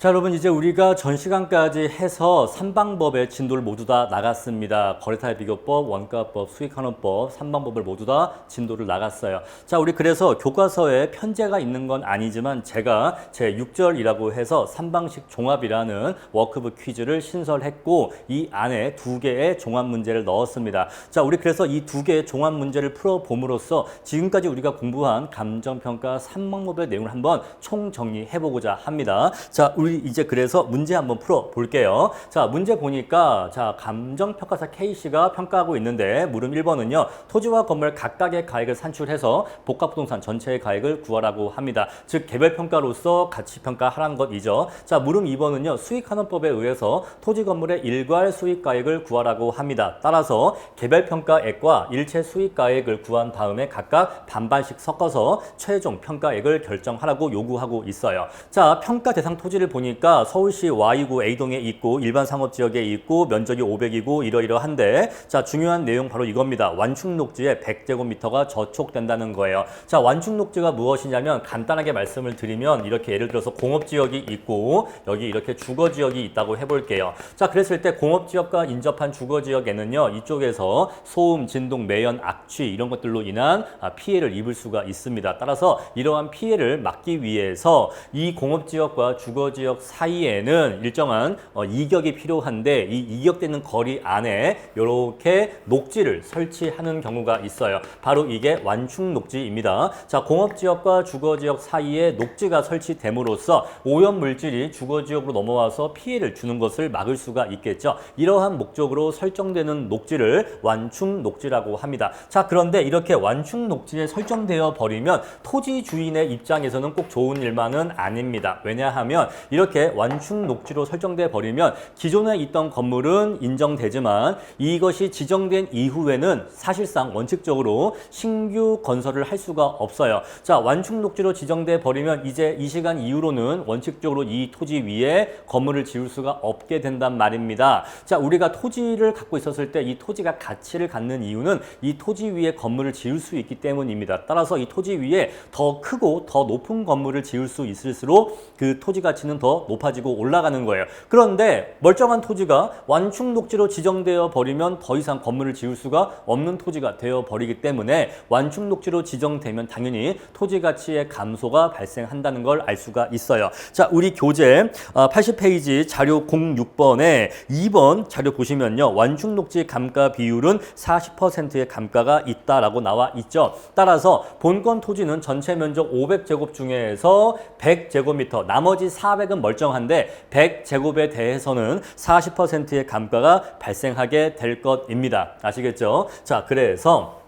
자, 여러분 이제 우리가 전 시간까지 해서 3방법의 진도를 모두 다 나갔습니다. 거래타입 비교법, 원가법, 수익환원법 3방법을 모두 다 진도를 나갔어요. 자, 우리 그래서 교과서에 편제가 있는 건 아니지만 제가 제 6절이라고 해서 3방식 종합이라는 워크북 퀴즈를 신설했고 이 안에 2개의 종합 문제를 넣었습니다. 자, 우리 그래서 이 2개의 종합 문제를 풀어봄으로써 지금까지 우리가 공부한 감정평가 3방법의 내용을 한번 총정리해보고자 합니다. 자, 우리 이제 그래서 문제 한번 풀어볼게요. 자, 문제 보니까 자, 감정평가사 K씨가 평가하고 있는데 물음 1번은요. 토지와 건물 각각의 가액을 산출해서 복합부동산 전체의 가액을 구하라고 합니다. 즉 개별평가로서 가치평가하라는 것이죠. 자, 물음 2번은요. 수익환원법에 의해서 토지 건물의 일괄 수익가액을 구하라고 합니다. 따라서 개별평가액과 일체 수익가액을 구한 다음에 각각 반반씩 섞어서 최종 평가액을 결정하라고 요구하고 있어요. 자, 평가 대상 토지를 보니까 서울시 Y구 A동에 있고 일반 상업지역에 있고 면적이 500이고 이러이러한데 자, 중요한 내용 바로 이겁니다. 완충녹지에 100제곱미터가 저촉된다는 거예요. 자, 완충녹지가 무엇이냐면 간단하게 말씀을 드리면 이렇게 예를 들어서 공업지역이 있고 여기 이렇게 주거지역이 있다고 해볼게요. 자, 그랬을 때 공업지역과 인접한 주거지역에는요. 이쪽에서 소음, 진동, 매연, 악취 이런 것들로 인한 피해를 입을 수가 있습니다. 따라서 이러한 피해를 막기 위해서 이 공업지역과 주거지역 사이에는 일정한 이격이 필요한데 이 이격되는 거리 안에 이렇게 녹지를 설치하는 경우가 있어요. 바로 이게 완충 녹지입니다. 자, 공업지역과 주거지역 사이에 녹지가 설치됨으로써 오염물질이 주거지역으로 넘어와서 피해를 주는 것을 막을 수가 있겠죠. 이러한 목적으로 설정되는 녹지를 완충 녹지라고 합니다. 자, 그런데 이렇게 완충 녹지에 설정되어 버리면 토지 주인의 입장에서는 꼭 좋은 일만은 아닙니다. 왜냐하면 이렇게 완충 녹지로 설정돼 버리면 기존에 있던 건물은 인정되지만 이것이 지정된 이후에는 사실상 원칙적으로 신규 건설을 할 수가 없어요. 자, 완충 녹지로 지정돼 버리면 이제 이 시간 이후로는 원칙적으로 이 토지 위에 건물을 지을 수가 없게 된단 말입니다. 자, 우리가 토지를 갖고 있었을 때 이 토지가 가치를 갖는 이유는 이 토지 위에 건물을 지을 수 있기 때문입니다. 따라서 이 토지 위에 더 크고 더 높은 건물을 지을 수 있을수록 그 토지 가치는 더 높아지고 올라가는 거예요. 그런데 멀쩡한 토지가 완충 녹지로 지정되어 버리면 더 이상 건물을 지을 수가 없는 토지가 되어 버리기 때문에 완충 녹지로 지정되면 당연히 토지 가치의 감소가 발생한다는 걸 알 수가 있어요. 자, 우리 교재 80페이지 자료 06번에 2번 자료 보시면요. 완충 녹지 감가 비율은 40%의 감가가 있다라고 나와 있죠. 따라서 본건 토지는 전체 면적 500제곱 중에서 100제곱미터, 나머지 400은 멀쩡한데 100제곱에 대해서는 40%의 감가가 발생하게 될 것입니다. 아시겠죠? 자, 그래서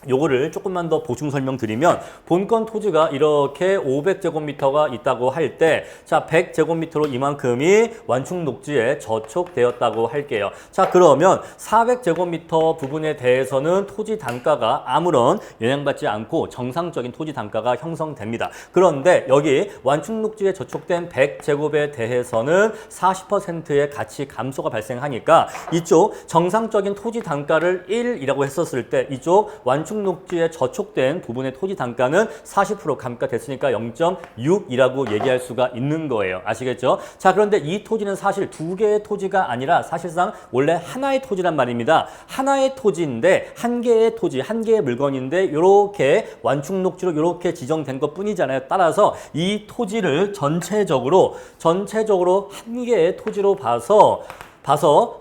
요거를 조금만 더 보충 설명드리면 본건 토지가 이렇게 500제곱미터가 있다고 할 때 자, 100제곱미터로 이만큼이 완충 녹지에 저촉되었다고 할게요. 자, 그러면 400제곱미터 부분에 대해서는 토지 단가가 아무런 영향받지 않고 정상적인 토지 단가가 형성됩니다. 그런데 여기 완충 녹지에 저촉된 100제곱에 대해서는 40%의 가치 감소가 발생하니까 이쪽 정상적인 토지 단가를 1이라고 했었을 때 이쪽 완충 녹지에 저촉된 부분의 토지 단가는 40% 감가됐으니까 0.6이라고 얘기할 수가 있는 거예요. 아시겠죠? 자, 그런데 이 토지는 사실 2개의 토지가 아니라 사실상 원래 하나의 토지란 말입니다. 하나의 토지인데 한 개의 토지, 한 개의 물건인데 이렇게 완충 녹지로 이렇게 지정된 것 뿐이잖아요. 따라서 이 토지를 전체적으로 한 개의 토지로 봐서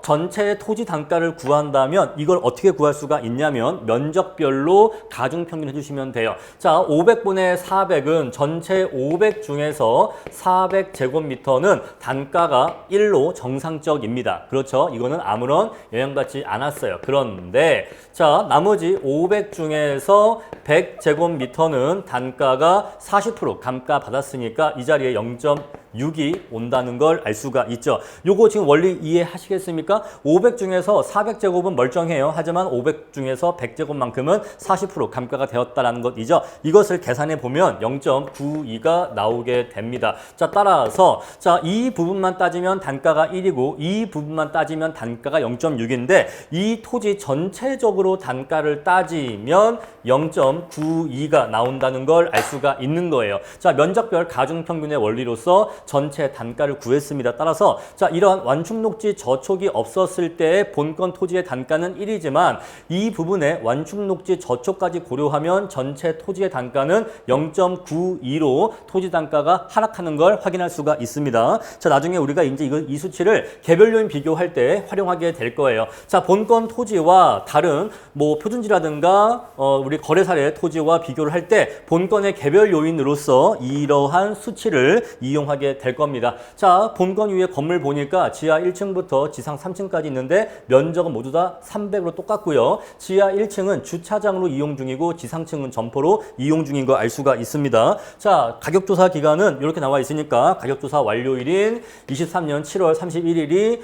전체 토지 단가를 구한다면 이걸 어떻게 구할 수가 있냐면 면적별로 가중평균 해주시면 돼요. 자, 500분의 400은 전체 500 중에서 400제곱미터는 단가가 1로 정상적입니다. 그렇죠? 이거는 아무런 영향받지 않았어요. 그런데 자, 나머지 500 중에서 100제곱미터는 단가가 40% 감가 받았으니까 이 자리에 0.6이 온다는 걸 알 수가 있죠. 요거 지금 원리 이해하시겠습니까? 500 중에서 400제곱은 멀쩡해요. 하지만 500 중에서 100제곱만큼은 40% 감가가 되었다는 것이죠. 이것을 계산해 보면 0.92가 나오게 됩니다. 자, 따라서 자, 이 부분만 따지면 단가가 1이고 이 부분만 따지면 단가가 0.6인데 이 토지 전체적으로 단가를 따지면 0.92가 나온다는 걸 알 수가 있는 거예요. 자, 면적별 가중평균의 원리로서 전체 단가를 구했습니다. 따라서 자, 이러한 완충녹지 저촉이 없었을 때의 본건 토지의 단가는 1이지만 이 부분에 완충녹지 저촉까지 고려하면 전체 토지의 단가는 0.92로 토지 단가가 하락하는 걸 확인할 수가 있습니다. 자, 나중에 우리가 이제 이 수치를 개별 요인 비교할 때 활용하게 될 거예요. 자, 본건 토지와 다른 뭐 표준지라든가 우리 거래 사례 토지와 비교를 할 때 본건의 개별 요인으로서 이러한 수치를 이용하게 될 겁니다. 자, 본건 위에 건물 보니까 지하 1층부터 지상 3층까지 있는데 면적은 모두 다 300으로 똑같고요. 지하 1층은 주차장으로 이용 중이고 지상층은 점포로 이용 중인 거 알 수가 있습니다. 자, 가격조사 기간은 이렇게 나와 있으니까 가격조사 완료일인 23년 7월 31일이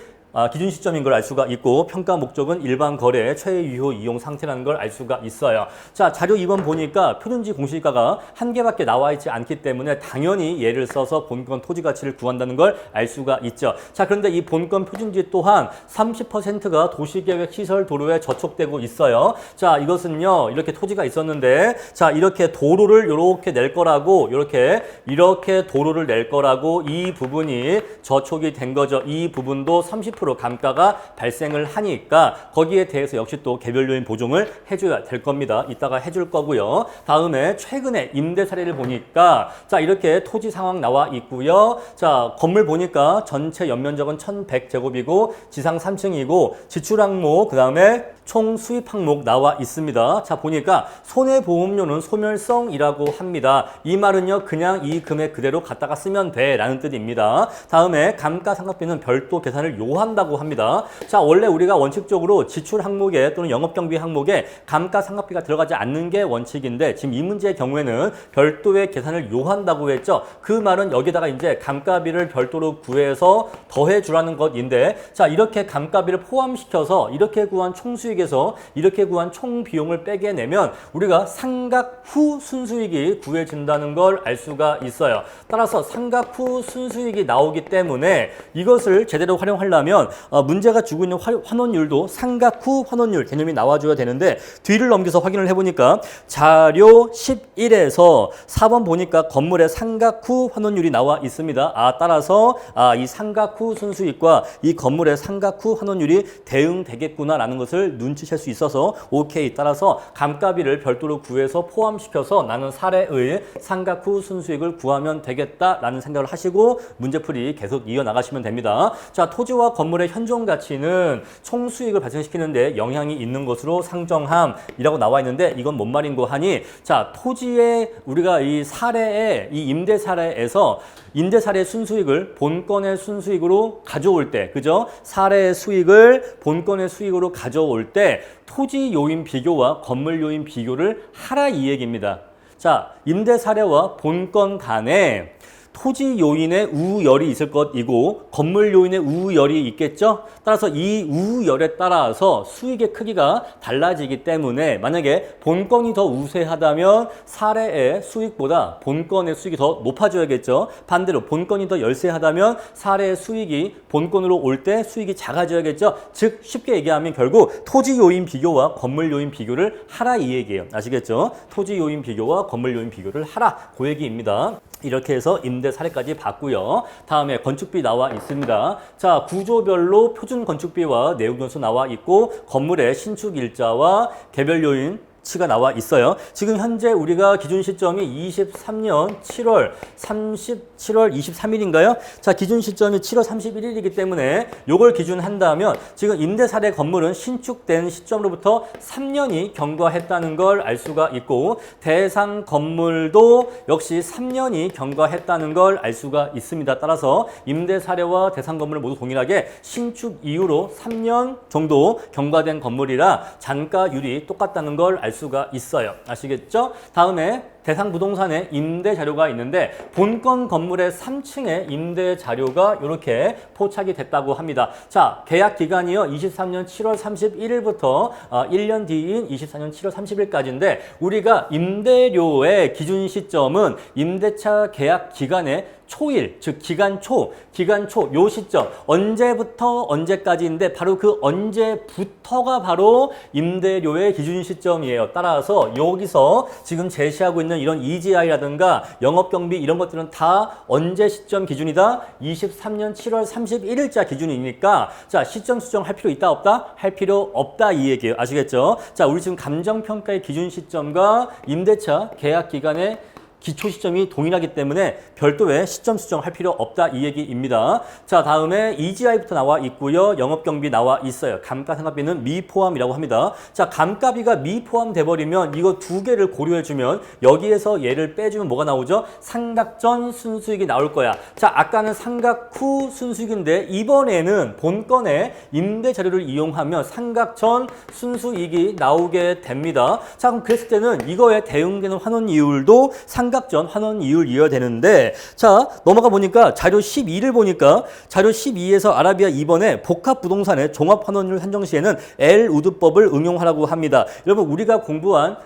기준 시점인 걸 알 수가 있고 평가 목적은 일반 거래 최애 유효 이용 상태라는 걸 알 수가 있어요. 자, 자료 2번 보니까 표준지 공시가가 한 개밖에 나와 있지 않기 때문에 당연히 얘를 써서 본건 토지 가치를 구한다는 걸 알 수가 있죠. 자, 그런데 이 본건 표준지 또한 30%가 도시계획 시설 도로에 저촉되고 있어요. 자, 이것은요, 이렇게 토지가 있었는데, 자, 이렇게 도로를 이렇게 낼 거라고, 이렇게 도로를 낼 거라고 이 부분이 저촉이 된 거죠. 이 부분도 30% 감가가 발생을 하니까 거기에 대해서 역시 또 개별 요인 보정을 해줘야 될 겁니다. 이따가 해줄 거고요. 다음에 최근에 임대 사례를 보니까 자, 이렇게 토지 상황 나와 있고요. 자, 건물 보니까 전체 연면적은 1100제곱이고 지상 3층이고 지출 항목 그다음에 총 수입 항목 나와 있습니다. 자, 보니까 손해보험료는 소멸성이라고 합니다. 이 말은요, 그냥 이 금액 그대로 갖다가 쓰면 돼 라는 뜻입니다. 다음에 감가상각비는 별도 계산을 요한다고 합니다. 자, 원래 우리가 원칙적으로 지출 항목에 또는 영업경비 항목에 감가상각비가 들어가지 않는 게 원칙인데 지금 이 문제의 경우에는 별도의 계산을 요한다고 했죠. 그 말은 여기다가 이제 감가비를 별도로 구해서 더해 주라는 것인데, 자, 이렇게 감가비를 포함시켜서 이렇게 구한 총수익에서 이렇게 구한 총 비용을 빼게 내면 우리가 상각 후 순수익이 구해진다는 걸 알 수가 있어요. 따라서 상각 후 순수익이 나오기 때문에 이것을 제대로 활용하려면 문제가 주고 있는 환원율도 상각 후 환원율 개념이 나와줘야 되는데 뒤를 넘겨서 확인을 해보니까 자료 11에서 4번 보니까 건물의 상각 후 환원율이 나와 있습니다. 따라서 이 상각 후 순수익과 이 건물의 상각 후 환원율이 대응되겠구나라는 것을 눈치챌 수 있어서 오케이. 따라서 감가비를 별도로 구해서 포함시켜서 나는 사례의 상각 후 순수익을 구하면 되겠다라는 생각을 하시고 문제풀이 계속 이어나가시면 됩니다. 자, 토지와 건물의 현존 가치는 총 수익을 발생시키는데 영향이 있는 것으로 상정함이라고 나와 있는데 이건 뭔 말인고 하니, 자, 토지의 우리가 이 사례에 이 임대 사례에서 임대 사례 순수익을 본건의 순수익으로 가져올 때, 그죠? 사례 수익을 본건의 수익으로 가져올 때 토지 요인 비교와 건물 요인 비교를 하라 이 얘기입니다. 자, 임대 사례와 본건 간에 토지 요인의 우열이 있을 것이고 건물 요인의 우열이 있겠죠. 따라서 이 우열에 따라서 수익의 크기가 달라지기 때문에 만약에 본건이 더 우세하다면 사례의 수익보다 본건의 수익이 더 높아져야겠죠. 반대로 본건이 더 열세하다면 사례의 수익이 본건으로 올 때 수익이 작아져야겠죠. 즉 쉽게 얘기하면 결국 토지 요인 비교와 건물 요인 비교를 하라 이 얘기예요. 아시겠죠? 토지 요인 비교와 건물 요인 비교를 하라 그 얘기입니다. 이렇게 해서 임대 사례까지 봤고요. 다음에 건축비 나와 있습니다. 자, 구조별로 표준 건축비와 내용연수 나와 있고 건물의 신축 일자와 개별 요인 치가 나와 있어요. 지금 현재 우리가 기준 시점이 23년 7월 23일인가요? 자, 기준 시점이 7월 31일이기 때문에 요걸 기준한다면 지금 임대 사례 건물은 신축된 시점으로부터 3년이 경과했다는 걸 알 수가 있고 대상 건물도 역시 3년이 경과했다는 걸 알 수가 있습니다. 따라서 임대 사례와 대상 건물을 모두 동일하게 신축 이후로 3년 정도 경과된 건물이라 잔가율이 똑같다는 걸 알 수가 있어요. 아시겠죠? 다음에 대상 부동산에 임대 자료가 있는데 본건 건물의 3층에 임대 자료가 이렇게 포착이 됐다고 합니다. 자, 계약 기간이요. 23년 7월 31일부터 1년 뒤인 24년 7월 30일까지인데 우리가 임대료의 기준 시점은 임대차 계약 기간의 초일, 즉 기간 초 요 시점 언제부터 언제까지인데 바로 그 언제부터가 바로 임대료의 기준 시점이에요. 따라서 여기서 지금 제시하고 있는 있는 이런 EGI라든가 영업경비 이런 것들은 다 언제 시점 기준이다? 23년 7월 31일자 기준이니까 자, 시점 수정할 필요 있다 없다? 할 필요 없다 이 얘기예요. 아시겠죠? 자, 우리 지금 감정평가의 기준 시점과 임대차 계약 기간의 기초 시점이 동일하기 때문에 별도의 시점 수정할 필요 없다 이 얘기입니다. 자, 다음에 EGI부터 나와 있고요. 영업경비 나와 있어요. 감가상각비는 미포함이라고 합니다. 자, 감가비가 미포함 돼버리면 이거 두 개를 고려해주면 여기에서 얘를 빼주면 뭐가 나오죠? 상각 전 순수익이 나올 거야. 자, 아까는 상각 후 순수익인데 이번에는 본건에 임대 자료를 이용하면 상각 전 순수익이 나오게 됩니다. 자, 그럼 그랬을 때는 이거에 대응되는 환원 이율도 삼각전 환원 이율이어야 되는데 자 넘어가 보니까 자료 12를 보니까 자료 12에서 아라비아 2번에 복합 부동산의 종합 환원율 산정 시에는 엘우드법을 응용하라고 합니다. 여러분 우리가 공부한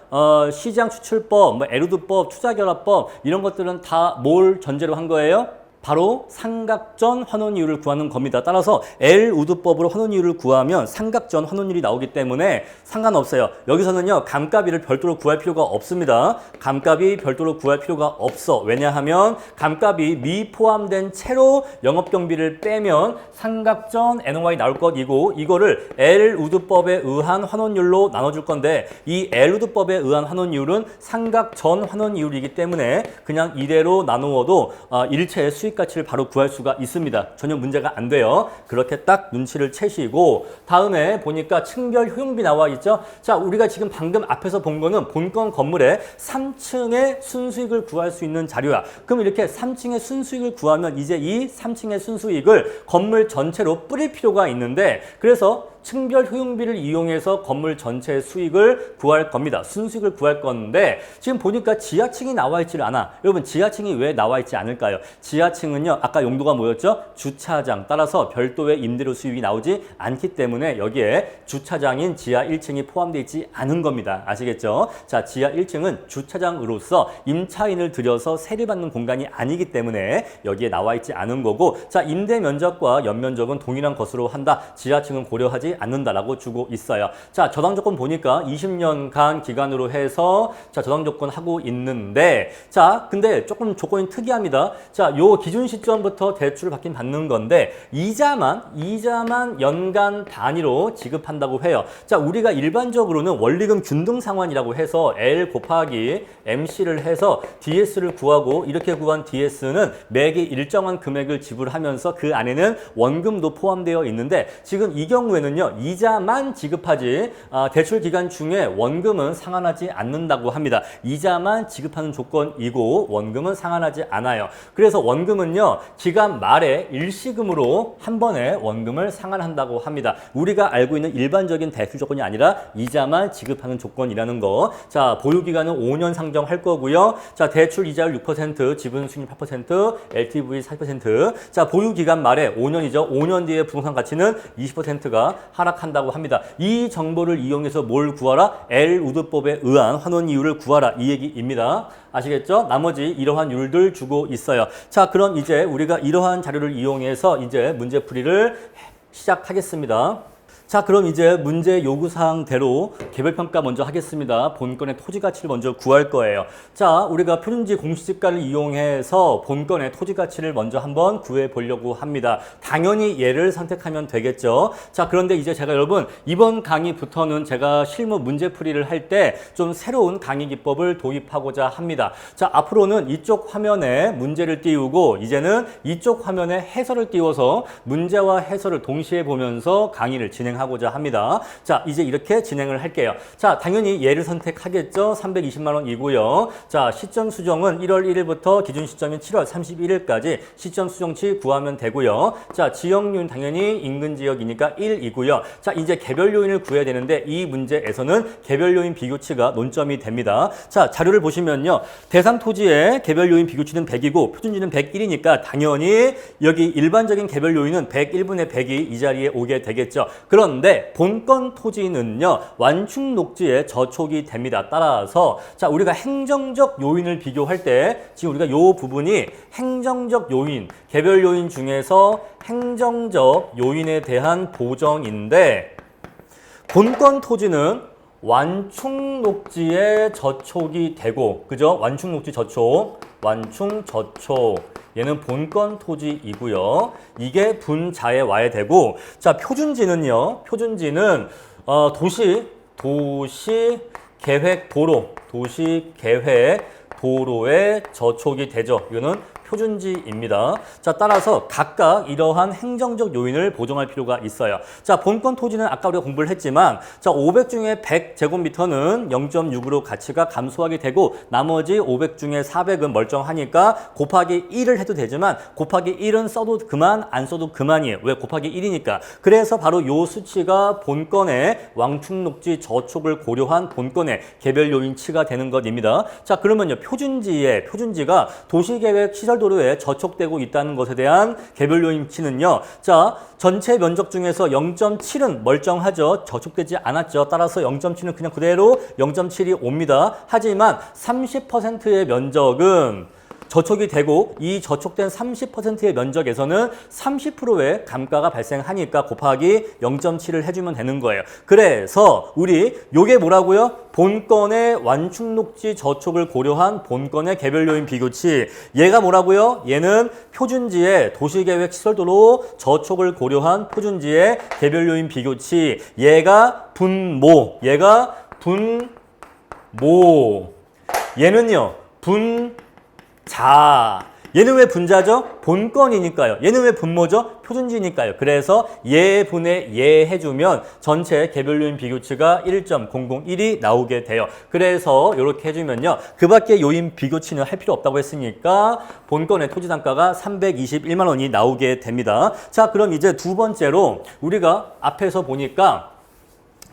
시장 추출법, 엘우드법, 투자결합법 이런 것들은 다 뭘 전제로 한 거예요? 바로 삼각전 환원이율을 구하는 겁니다. 따라서 엘우드법으로 환원이율을 구하면 삼각전 환원율이 나오기 때문에 상관없어요. 여기서는요. 감가비를 별도로 구할 필요가 없습니다. 감가비 별도로 구할 필요가 없어. 왜냐하면 감가비 미포함된 채로 영업경비를 빼면 삼각전 NOI 나올 것이고 이거를 엘우드법에 의한 환원율로 나눠줄 건데 이 엘우드법에 의한 환원이율은 삼각전 환원이율이기 때문에 그냥 이대로 나누어도 일체의 수익 가치를 바로 구할 수가 있습니다. 전혀 문제가 안 돼요. 그렇게 딱 눈치를 채시고 다음에 보니까 층별 효용비 나와 있죠. 자, 우리가 지금 방금 앞에서 본 거는 본건 건물의 3층의 순수익을 구할 수 있는 자료야. 그럼 이렇게 3층의 순수익을 구하면 이제 이 3층의 순수익을 건물 전체로 뿌릴 필요가 있는데 그래서 층별 효용비를 이용해서 건물 전체의 수익을 구할 겁니다. 순수익을 구할 건데 지금 보니까 지하층이 나와 있지를 않아. 여러분 지하층이 왜 나와 있지 않을까요? 지하층은요. 아까 용도가 뭐였죠? 주차장. 따라서 별도의 임대료 수익이 나오지 않기 때문에 여기에 주차장인 지하 1층이 포함되어 있지 않은 겁니다. 아시겠죠? 자, 지하 1층은 주차장으로서 임차인을 들여서 세를 받는 공간이 아니기 때문에 여기에 나와 있지 않은 거고 자, 임대 면적과 연면적은 동일한 것으로 한다. 지하층은 고려하지 않는다라고 주고 있어요. 자, 저당 조건 보니까 20년간 기간으로 해서 자, 저당 조건 하고 있는데 자, 근데 조금 조건이 특이합니다. 자, 요 기준 시점부터 대출을 받는 건데 이자만 연간 단위로 지급한다고 해요. 자, 우리가 일반적으로는 원리금 균등 상환이라고 해서 L 곱하기 MC를 해서 DS를 구하고 이렇게 구한 DS는 매기 일정한 금액을 지불하면서 그 안에는 원금도 포함되어 있는데 지금 이 경우에는요. 이자만 지급하지 대출 기간 중에 원금은 상환하지 않는다고 합니다. 이자만 지급하는 조건이고 원금은 상환하지 않아요. 그래서 원금은요. 기간 말에 일시금으로 한 번에 원금을 상환한다고 합니다. 우리가 알고 있는 일반적인 대출 조건이 아니라 이자만 지급하는 조건이라는 거. 자, 보유기간은 5년 상정할 거고요. 자, 대출 이자율 6%, 지분 수익률 8%, LTV 40%. 자, 보유기간 말에 5년이죠. 5년 뒤에 부동산 가치는 20%가 하락한다고 합니다. 이 정보를 이용해서 뭘 구하라? 엘우드법에 의한 환원 이율을 구하라. 이 얘기입니다. 아시겠죠? 나머지 이러한 율들 주고 있어요. 자, 그럼 이제 우리가 이러한 자료를 이용해서 이제 문제풀이를 시작하겠습니다. 자, 그럼 이제 문제 요구사항대로 개별평가 먼저 하겠습니다. 본건의 토지가치를 먼저 구할 거예요. 자, 우리가 표준지 공시지가를 이용해서 본건의 토지가치를 먼저 한번 구해 보려고 합니다. 당연히 얘를 선택하면 되겠죠. 자, 그런데 이제 제가 여러분 이번 강의부터는 제가 실무 문제풀이를 할 때 좀 새로운 강의 기법을 도입하고자 합니다. 자, 앞으로는 이쪽 화면에 문제를 띄우고 이제는 이쪽 화면에 해설을 띄워서 문제와 해설을 동시에 보면서 강의를 진행하고자 합니다. 자, 이제 이렇게 진행을 할게요. 자, 당연히 얘를 선택하겠죠. 320만 원이고요. 자, 시점 수정은 1월 1일부터 기준 시점인 7월 31일까지 시점 수정치 구하면 되고요. 자, 지역 요인 당연히 인근 지역이니까 1이고요. 자, 이제 개별 요인을 구해야 되는데 이 문제에서는 개별 요인 비교치가 논점이 됩니다. 자, 자료를 보시면요. 대상 토지의 개별 요인 비교치는 100이고 표준지는 101이니까 당연히 여기 일반적인 개별 요인은 101분의 100이 이 자리에 오게 되겠죠. 그런데 본건 토지는요. 완충 녹지에 저촉이 됩니다. 따라서 자, 우리가 행정적 요인을 비교할 때 지금 우리가 요 부분이 행정적 요인, 개별 요인 중에서 행정적 요인에 대한 보정인데 본건 토지는 완충 녹지에 저촉이 되고, 그죠? 완충 녹지 저촉, 완충 저촉. 얘는 본건 토지이고요. 이게 분자에 와야 되고, 자, 표준지는요. 표준지는 도시 계획 도로에 저촉이 되죠. 이거는 표준지입니다. 자, 따라서 각각 이러한 행정적 요인을 보정할 필요가 있어요. 자, 본건 토지는 아까 우리가 공부를 했지만, 자, 500 중에 100제곱미터는 0.6으로 가치가 감소하게 되고, 나머지 500 중에 400은 멀쩡하니까 곱하기 1을 해도 되지만, 곱하기 1은 써도 그만, 안 써도 그만이에요. 왜? 곱하기 1이니까. 그래서 바로 요 수치가 본건의 왕충녹지 저촉을 고려한 본건의 개별 요인치가 되는 것입니다. 자, 그러면요, 표준지가 도시계획 시설도로에 저촉되고 있다는 것에 대한 개별 요인치는요. 자, 전체 면적 중에서 0.7은 멀쩡하죠. 저촉되지 않았죠. 따라서 0.7은 그냥 그대로 0.7이 옵니다. 하지만 30%의 면적은 저촉이 되고, 이 저촉된 30%의 면적에서는 30%의 감가가 발생하니까 곱하기 0.7을 해주면 되는 거예요. 그래서 우리 요게 뭐라고요? 본건의 완충녹지 저촉을 고려한 본건의 개별 요인 비교치. 얘가 뭐라고요? 얘는 표준지의 도시계획 시설도로 저촉을 고려한 표준지의 개별 요인 비교치. 얘가 분모. 얘는요, 자, 얘는 왜 분자죠? 본건이니까요. 얘는 왜 분모죠? 표준지니까요. 그래서 얘 분의 얘 해주면 전체 개별 요인 비교치가 1.001이 나오게 돼요. 그래서 이렇게 해주면요. 그 밖에 요인 비교치는 할 필요 없다고 했으니까 본건의 토지 단가가 321만 원이 나오게 됩니다. 자, 그럼 이제 두 번째로 우리가 앞에서 보니까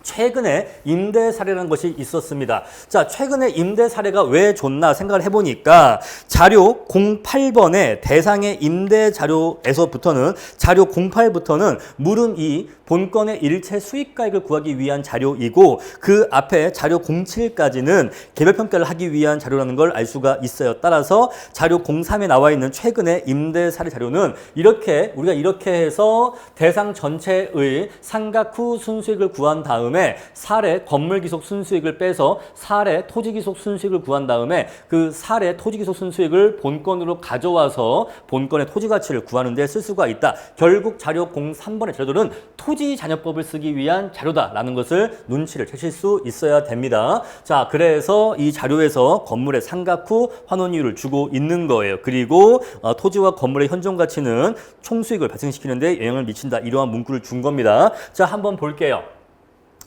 최근에 임대 사례라는 것이 있었습니다. 자, 최근에 임대 사례가 왜 좋나 생각을 해보니까 자료 08번의 대상의 임대 자료에서부터는 자료 08부터는 물음 2 본건의 일체 수익가액을 구하기 위한 자료이고, 그 앞에 자료 07까지는 개별평가를 하기 위한 자료라는 걸 알 수가 있어요. 따라서 자료 03에 나와 있는 최근의 임대 사례 자료는 우리가 이렇게 해서 대상 전체의 상각 후 순수익을 구한 다음에 사례 건물 기속 순수익을 빼서 사례 토지 기속 순수익을 구한 다음에 그 사례 토지 기속 순수익을 본건으로 가져와서 본건의 토지 가치를 구하는 데 쓸 수가 있다. 결국 자료 03번의 자료들은 토지 잔여법을 쓰기 위한 자료다라는 것을 눈치를 채실 수 있어야 됩니다. 자, 그래서 이 자료에서 건물의 상각 후 환원이율을 주고 있는 거예요. 그리고 토지와 건물의 현존 가치는 총수익을 발생시키는 데 영향을 미친다. 이러한 문구를 준 겁니다. 자, 한번 볼게요.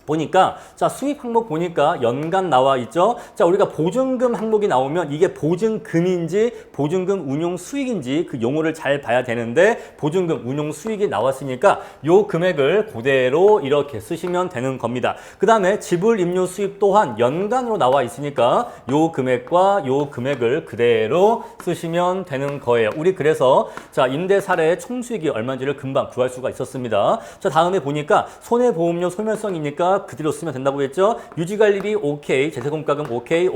보니까, 자, 수익 항목 보니까 연간 나와 있죠? 자, 우리가 보증금 항목이 나오면 이게 보증금인지 보증금 운용 수익인지 그 용어를 잘 봐야 되는데, 보증금 운용 수익이 나왔으니까 요 금액을 그대로 이렇게 쓰시면 되는 겁니다. 그 다음에 지불 임료 수입 또한 연간으로 나와 있으니까 요 금액과 요 금액을 그대로 쓰시면 되는 거예요. 우리 그래서 자, 임대 사례의 총수익이 얼마인지를 금방 구할 수가 있었습니다. 자, 다음에 보니까 손해보험료 소멸성이니까 그대로 쓰면 된다고 했죠. 유지관리비 오케이, 재세금가금 오케이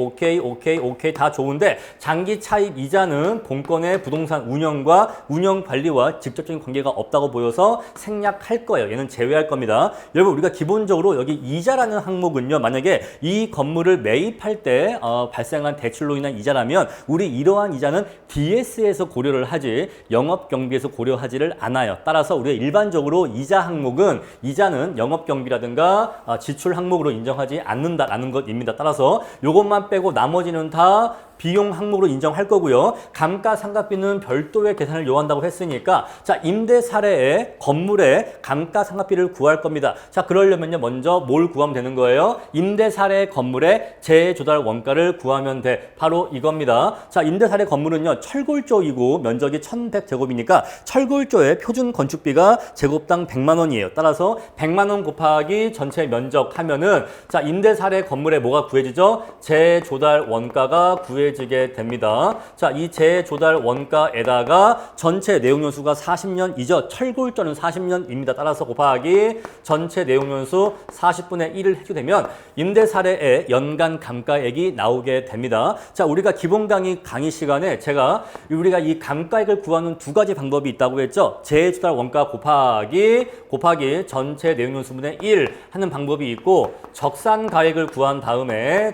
다 좋은데, 장기 차입 이자는 본건의 부동산 운영과 운영 관리와 직접적인 관계가 없다고 보여서 생략할 거예요. 얘는 제외할 겁니다. 여러분, 우리가 기본적으로 여기 이자라는 항목은요, 만약에 이 건물을 매입할 때 발생한 대출로 인한 이자라면 우리 이러한 이자는 DS에서 고려를 하지 영업경비에서 고려하지를 않아요. 따라서 우리가 일반적으로 이자 항목은 이자는 영업경비라든가 지출 항목으로 인정하지 않는다라는 것입니다. 따라서 이것만 빼고 나머지는 다 비용 항목으로 인정할 거고요. 감가상각비는 별도의 계산을 요한다고 했으니까, 자, 임대 사례에 건물의 감가상각비를 구할 겁니다. 자, 그러려면요, 먼저 뭘 구하면 되는 거예요? 임대 사례 건물의 재조달 원가를 구하면 돼. 바로 이겁니다. 자, 임대 사례 건물은요, 철골조이고 면적이 1100제곱이니까 철골조의 표준 건축비가 제곱당 100만 원이에요. 따라서 100만 원 곱하기 전체 면적 하면은, 자, 임대 사례 건물에 뭐가 구해지죠? 재조달 원가가 구해 구해지게 됩니다. 자, 이 재조달 원가에다가 전체 내용연수가 40년이죠. 철골절은 40년입니다. 따라서 곱하기 전체 내용연수 40분의 1을 해주게 되면 임대사례의 연간 감가액이 나오게 됩니다. 자, 우리가 기본 강의 시간에 제가 우리가 이 감가액을 구하는 두 가지 방법이 있다고 했죠. 재조달 원가 곱하기 전체 내용연수분의 1 하는 방법이 있고, 적산가액을 구한 다음에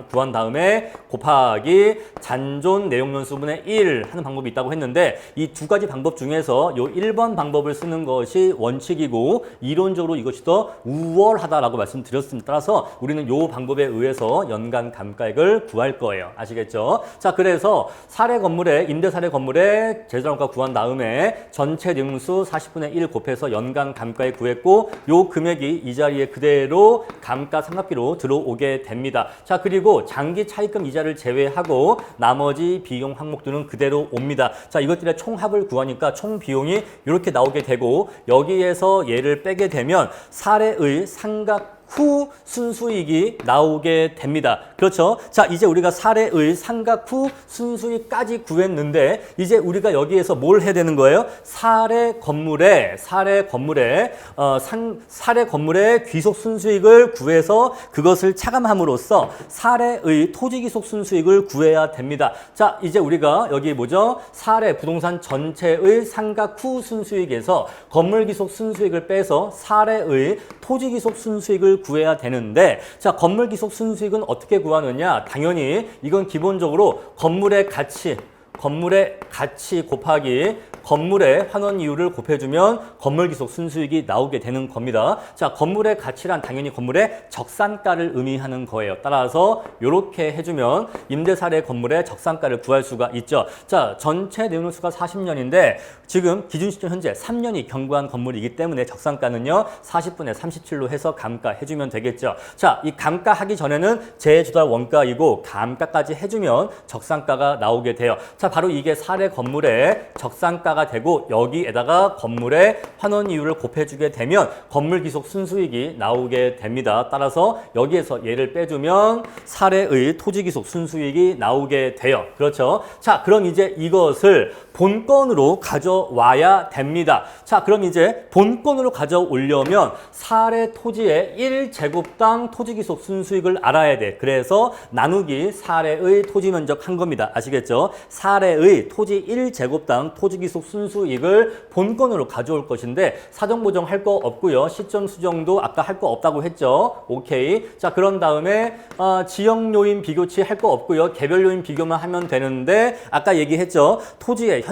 구한 다음에 곱하기 잔존 내용연수분의 1 하는 방법이 있다고 했는데, 이 두 가지 방법 중에서 요 1번 방법을 쓰는 것이 원칙이고 이론적으로 이것이 더 우월하다라고 말씀드렸습니다. 따라서 우리는 요 방법에 의해서 연간 감가액을 구할 거예요. 아시겠죠? 자, 그래서 임대 사례 건물에 재조달원가 구한 다음에 전체 내용수 40분의 1 곱해서 연간 감가액 구했고, 요 금액이 이 자리에 그대로 감가 삼각비로 들어오게 됩니다. 자, 그리고 장기 차입금 이자를 제외하고 나머지 비용 항목들은 그대로 옵니다. 자, 이것들의 총합을 구하니까 총 비용이 이렇게 나오게 되고, 여기에서 얘를 빼게 되면 사례의 상각 후 순수익이 나오게 됩니다. 그렇죠? 자, 이제 우리가 사례의 상각 후 순수익까지 구했는데, 이제 우리가 여기에서 뭘 해야 되는 거예요? 사례 건물의 귀속 순수익을 구해서 그것을 차감함으로써 사례의 토지 귀속 순수익을 구해야 됩니다. 자, 이제 우리가 여기 뭐죠? 사례 부동산 전체의 상각 후 순수익에서 건물 귀속 순수익을 빼서 사례의 토지 귀속 순수익을 구해야 되는데, 자, 건물 귀속 순수익은 어떻게 구하느냐? 당연히 이건 기본적으로 건물의 가치 곱하기 건물의 환원 이율을 곱해주면 건물 귀속 순수익이 나오게 되는 겁니다. 자, 건물의 가치란 당연히 건물의 적산가를 의미하는 거예요. 따라서 이렇게 해주면 임대사례 건물의 적산가를 구할 수가 있죠. 자, 전체 내용수가 40년인데 지금 기준 시점 현재 3년이 경과한 건물이기 때문에 적산가는요 40분의 37로 해서 감가해주면 되겠죠. 자, 이 감가하기 전에는 재조달 원가이고 감가까지 해주면 적산가가 나오게 돼요. 자, 바로 이게 사례 건물의 적산가가 되고, 여기에다가 건물의 환원 이율을 곱해주게 되면 건물 귀속 순수익이 나오게 됩니다. 따라서 여기에서 얘를 빼주면 사례의 토지 귀속 순수익이 나오게 돼요. 그렇죠? 자, 그럼 이제 이것을 본건으로 가져와야 됩니다. 자, 그럼 이제 본건으로 가져오려면 사례 토지의 1제곱당 토지 귀속 순수익을 알아야 돼. 그래서 나누기 사례의 토지 면적 한 겁니다. 아시겠죠? 사례의 토지 1제곱당 토지 귀속 순수익을 본건으로 가져올 것인데, 사정 보정 할 거 없고요. 시점 수정도 아까 할 거 없다고 했죠. 오케이. 자, 그런 다음에 지역 요인 비교치 할 거 없고요. 개별 요인 비교만 하면 되는데, 아까 얘기했죠. 토지의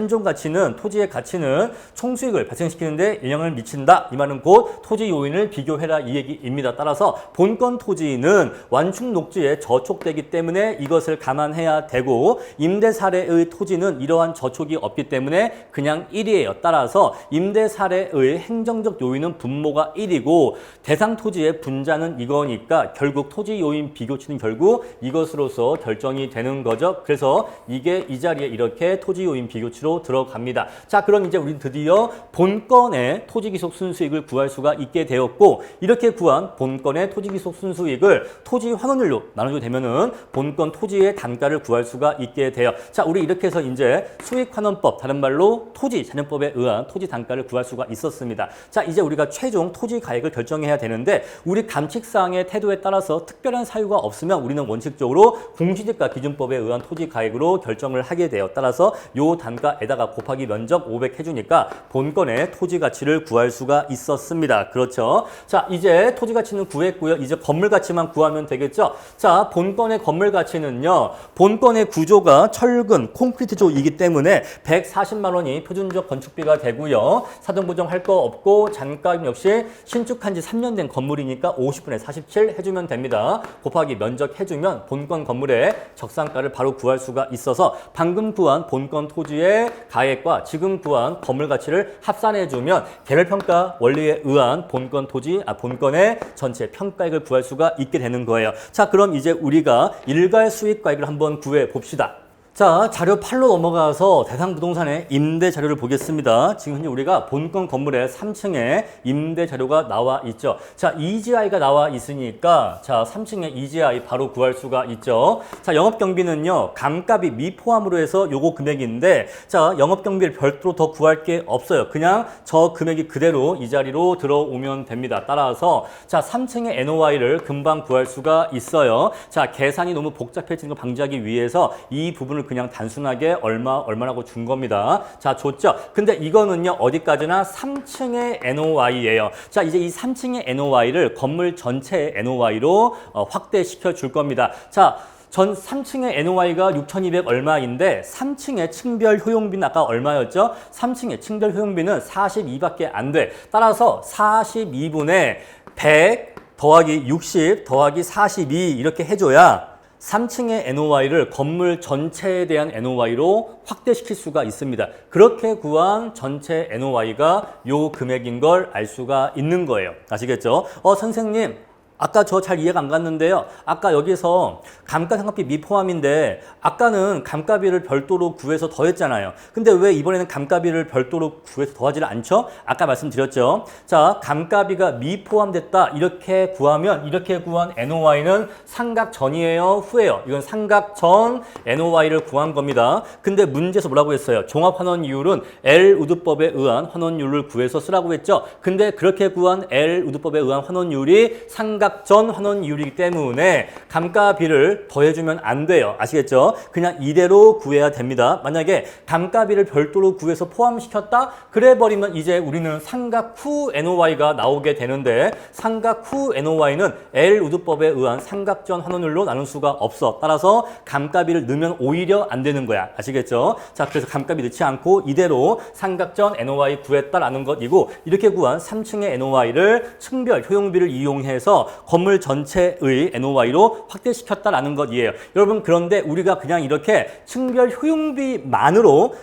토지의 가치는 총수익을 발생시키는데 영향을 미친다. 이 말은 곧 토지 요인을 비교해라 이 얘기입니다. 따라서 본건 토지는 완충 녹지에 저촉되기 때문에 이것을 감안해야 되고, 임대 사례의 토지는 이러한 저촉이 없기 때문에 그냥 1이에요. 따라서 임대 사례의 행정적 요인은 분모가 1이고 대상 토지의 분자는 이거니까 결국 토지 요인 비교치는 결국 이것으로서 결정이 되는 거죠. 그래서 이게 이 자리에 이렇게 토지 요인 비교치로 들어갑니다. 자, 그럼 이제 우리는 드디어 본건의 토지 귀속 순수익을 구할 수가 있게 되었고, 이렇게 구한 본건의 토지 귀속 순수익을 토지 환원율로 나누게 되면은 본건 토지의 단가를 구할 수가 있게 돼요. 자, 우리 이렇게 해서 이제 수익환원법, 다른 말로 토지 잔여법에 의한 토지 단가를 구할 수가 있었습니다. 자, 이제 우리가 최종 토지 가액을 결정해야 되는데, 우리 감칙사항의 태도에 따라서 특별한 사유가 없으면 우리는 원칙적으로 공시지가 기준법에 의한 토지 가액으로 결정을 하게 돼요. 따라서 요 단가에다가 곱하기 면적 500 해주니까 본건의 토지 가치를 구할 수가 있었습니다. 그렇죠? 자, 이제 토지 가치는 구했고요. 이제 건물 가치만 구하면 되겠죠? 자, 본건의 건물 가치는요, 본건의 구조가 철근, 콘크리트조이기 때문에 140만 원이 표준적 건축비가 되고요. 사정보정할 거 없고 잔가 역시 신축한 지 3년 된 건물이니까 50분의 47 해주면 됩니다. 곱하기 면적 해주면 본건 건물의 적산가를 바로 구할 수가 있어서 방금 구한 본건 토지의 가액과 지금 구한 건물 가치를 합산해주면 개별평가 원리에 의한 본건의 전체 평가액을 구할 수가 있게 되는 거예요. 자, 그럼 이제 우리가 일괄 수익가액을 한번 구해 봅시다. 자, 자료 8로 넘어가서 대상부동산의 임대 자료를 보겠습니다. 지금 현재 우리가 본건 건물의 3층에 임대 자료가 나와 있죠. 자, EGI가 나와 있으니까 자, 3층에 EGI 바로 구할 수가 있죠. 자, 영업경비는요, 감가비 미포함으로 해서 요거 금액인데 자, 영업경비를 별도로 더 구할 게 없어요. 그냥 저 금액이 그대로 이 자리로 들어오면 됩니다. 따라서 자, 3층의 NOI를 금방 구할 수가 있어요. 자, 계산이 너무 복잡해지는 걸 방지하기 위해서 이 부분을 그냥 단순하게 얼마라고 준 겁니다. 자, 줬죠? 근데 이거는요, 어디까지나 3층의 NOI예요. 자, 이제 이 3층의 NOI를 건물 전체의 NOI로 확대시켜 줄 겁니다. 자, 전 3층의 NOI가 6,200 얼마인데 3층의 층별 효용비는 아까 얼마였죠? 3층의 층별 효용비는 42밖에 안 돼. 따라서 42분의 100 더하기 60 더하기 42 이렇게 해줘야 3층의 NOI를 건물 전체에 대한 NOI로 확대시킬 수가 있습니다. 그렇게 구한 전체 NOI가 요 금액인 걸 알 수가 있는 거예요. 아시겠죠? 선생님, 아까 저 잘 이해가 안 갔는데요. 아까 여기서 감가상각비 미포함인데 아까는 감가비를 별도로 구해서 더했잖아요. 근데 왜 이번에는 감가비를 별도로 구해서 더하지를 않죠? 아까 말씀드렸죠. 자, 감가비가 미포함됐다. 이렇게 구하면 이렇게 구한 NOI는 상각 전이에요? 후예요? 이건 상각 전 NOI를 구한 겁니다. 근데 문제에서 뭐라고 했어요? 종합환원이율은 L우드법에 의한 환원율을 구해서 쓰라고 했죠. 근데 그렇게 구한 L우드법에 의한 환원율이 상각 전 환원이율이기 때문에 감가비를 더해주면 안 돼요. 아시겠죠? 그냥 이대로 구해야 됩니다. 만약에 감가비를 별도로 구해서 포함시켰다? 그래 버리면 이제 우리는 상각 후 NOI가 나오게 되는데 상각 후 NOI는 L우드법에 의한 상각 전 환원율로 나눌 수가 없어. 따라서 감가비를 넣으면 오히려 안 되는 거야. 아시겠죠? 자, 그래서 감가비 넣지 않고 이대로 상각 전 NOI 구했다라는 것이고 이렇게 구한 3층의 NOI를 층별 효용비를 이용해서 건물 전체의 NOI로 확대시켰다라는 것이에요. 여러분, 그런데 우리가 그냥 이렇게 층별 효용비만으로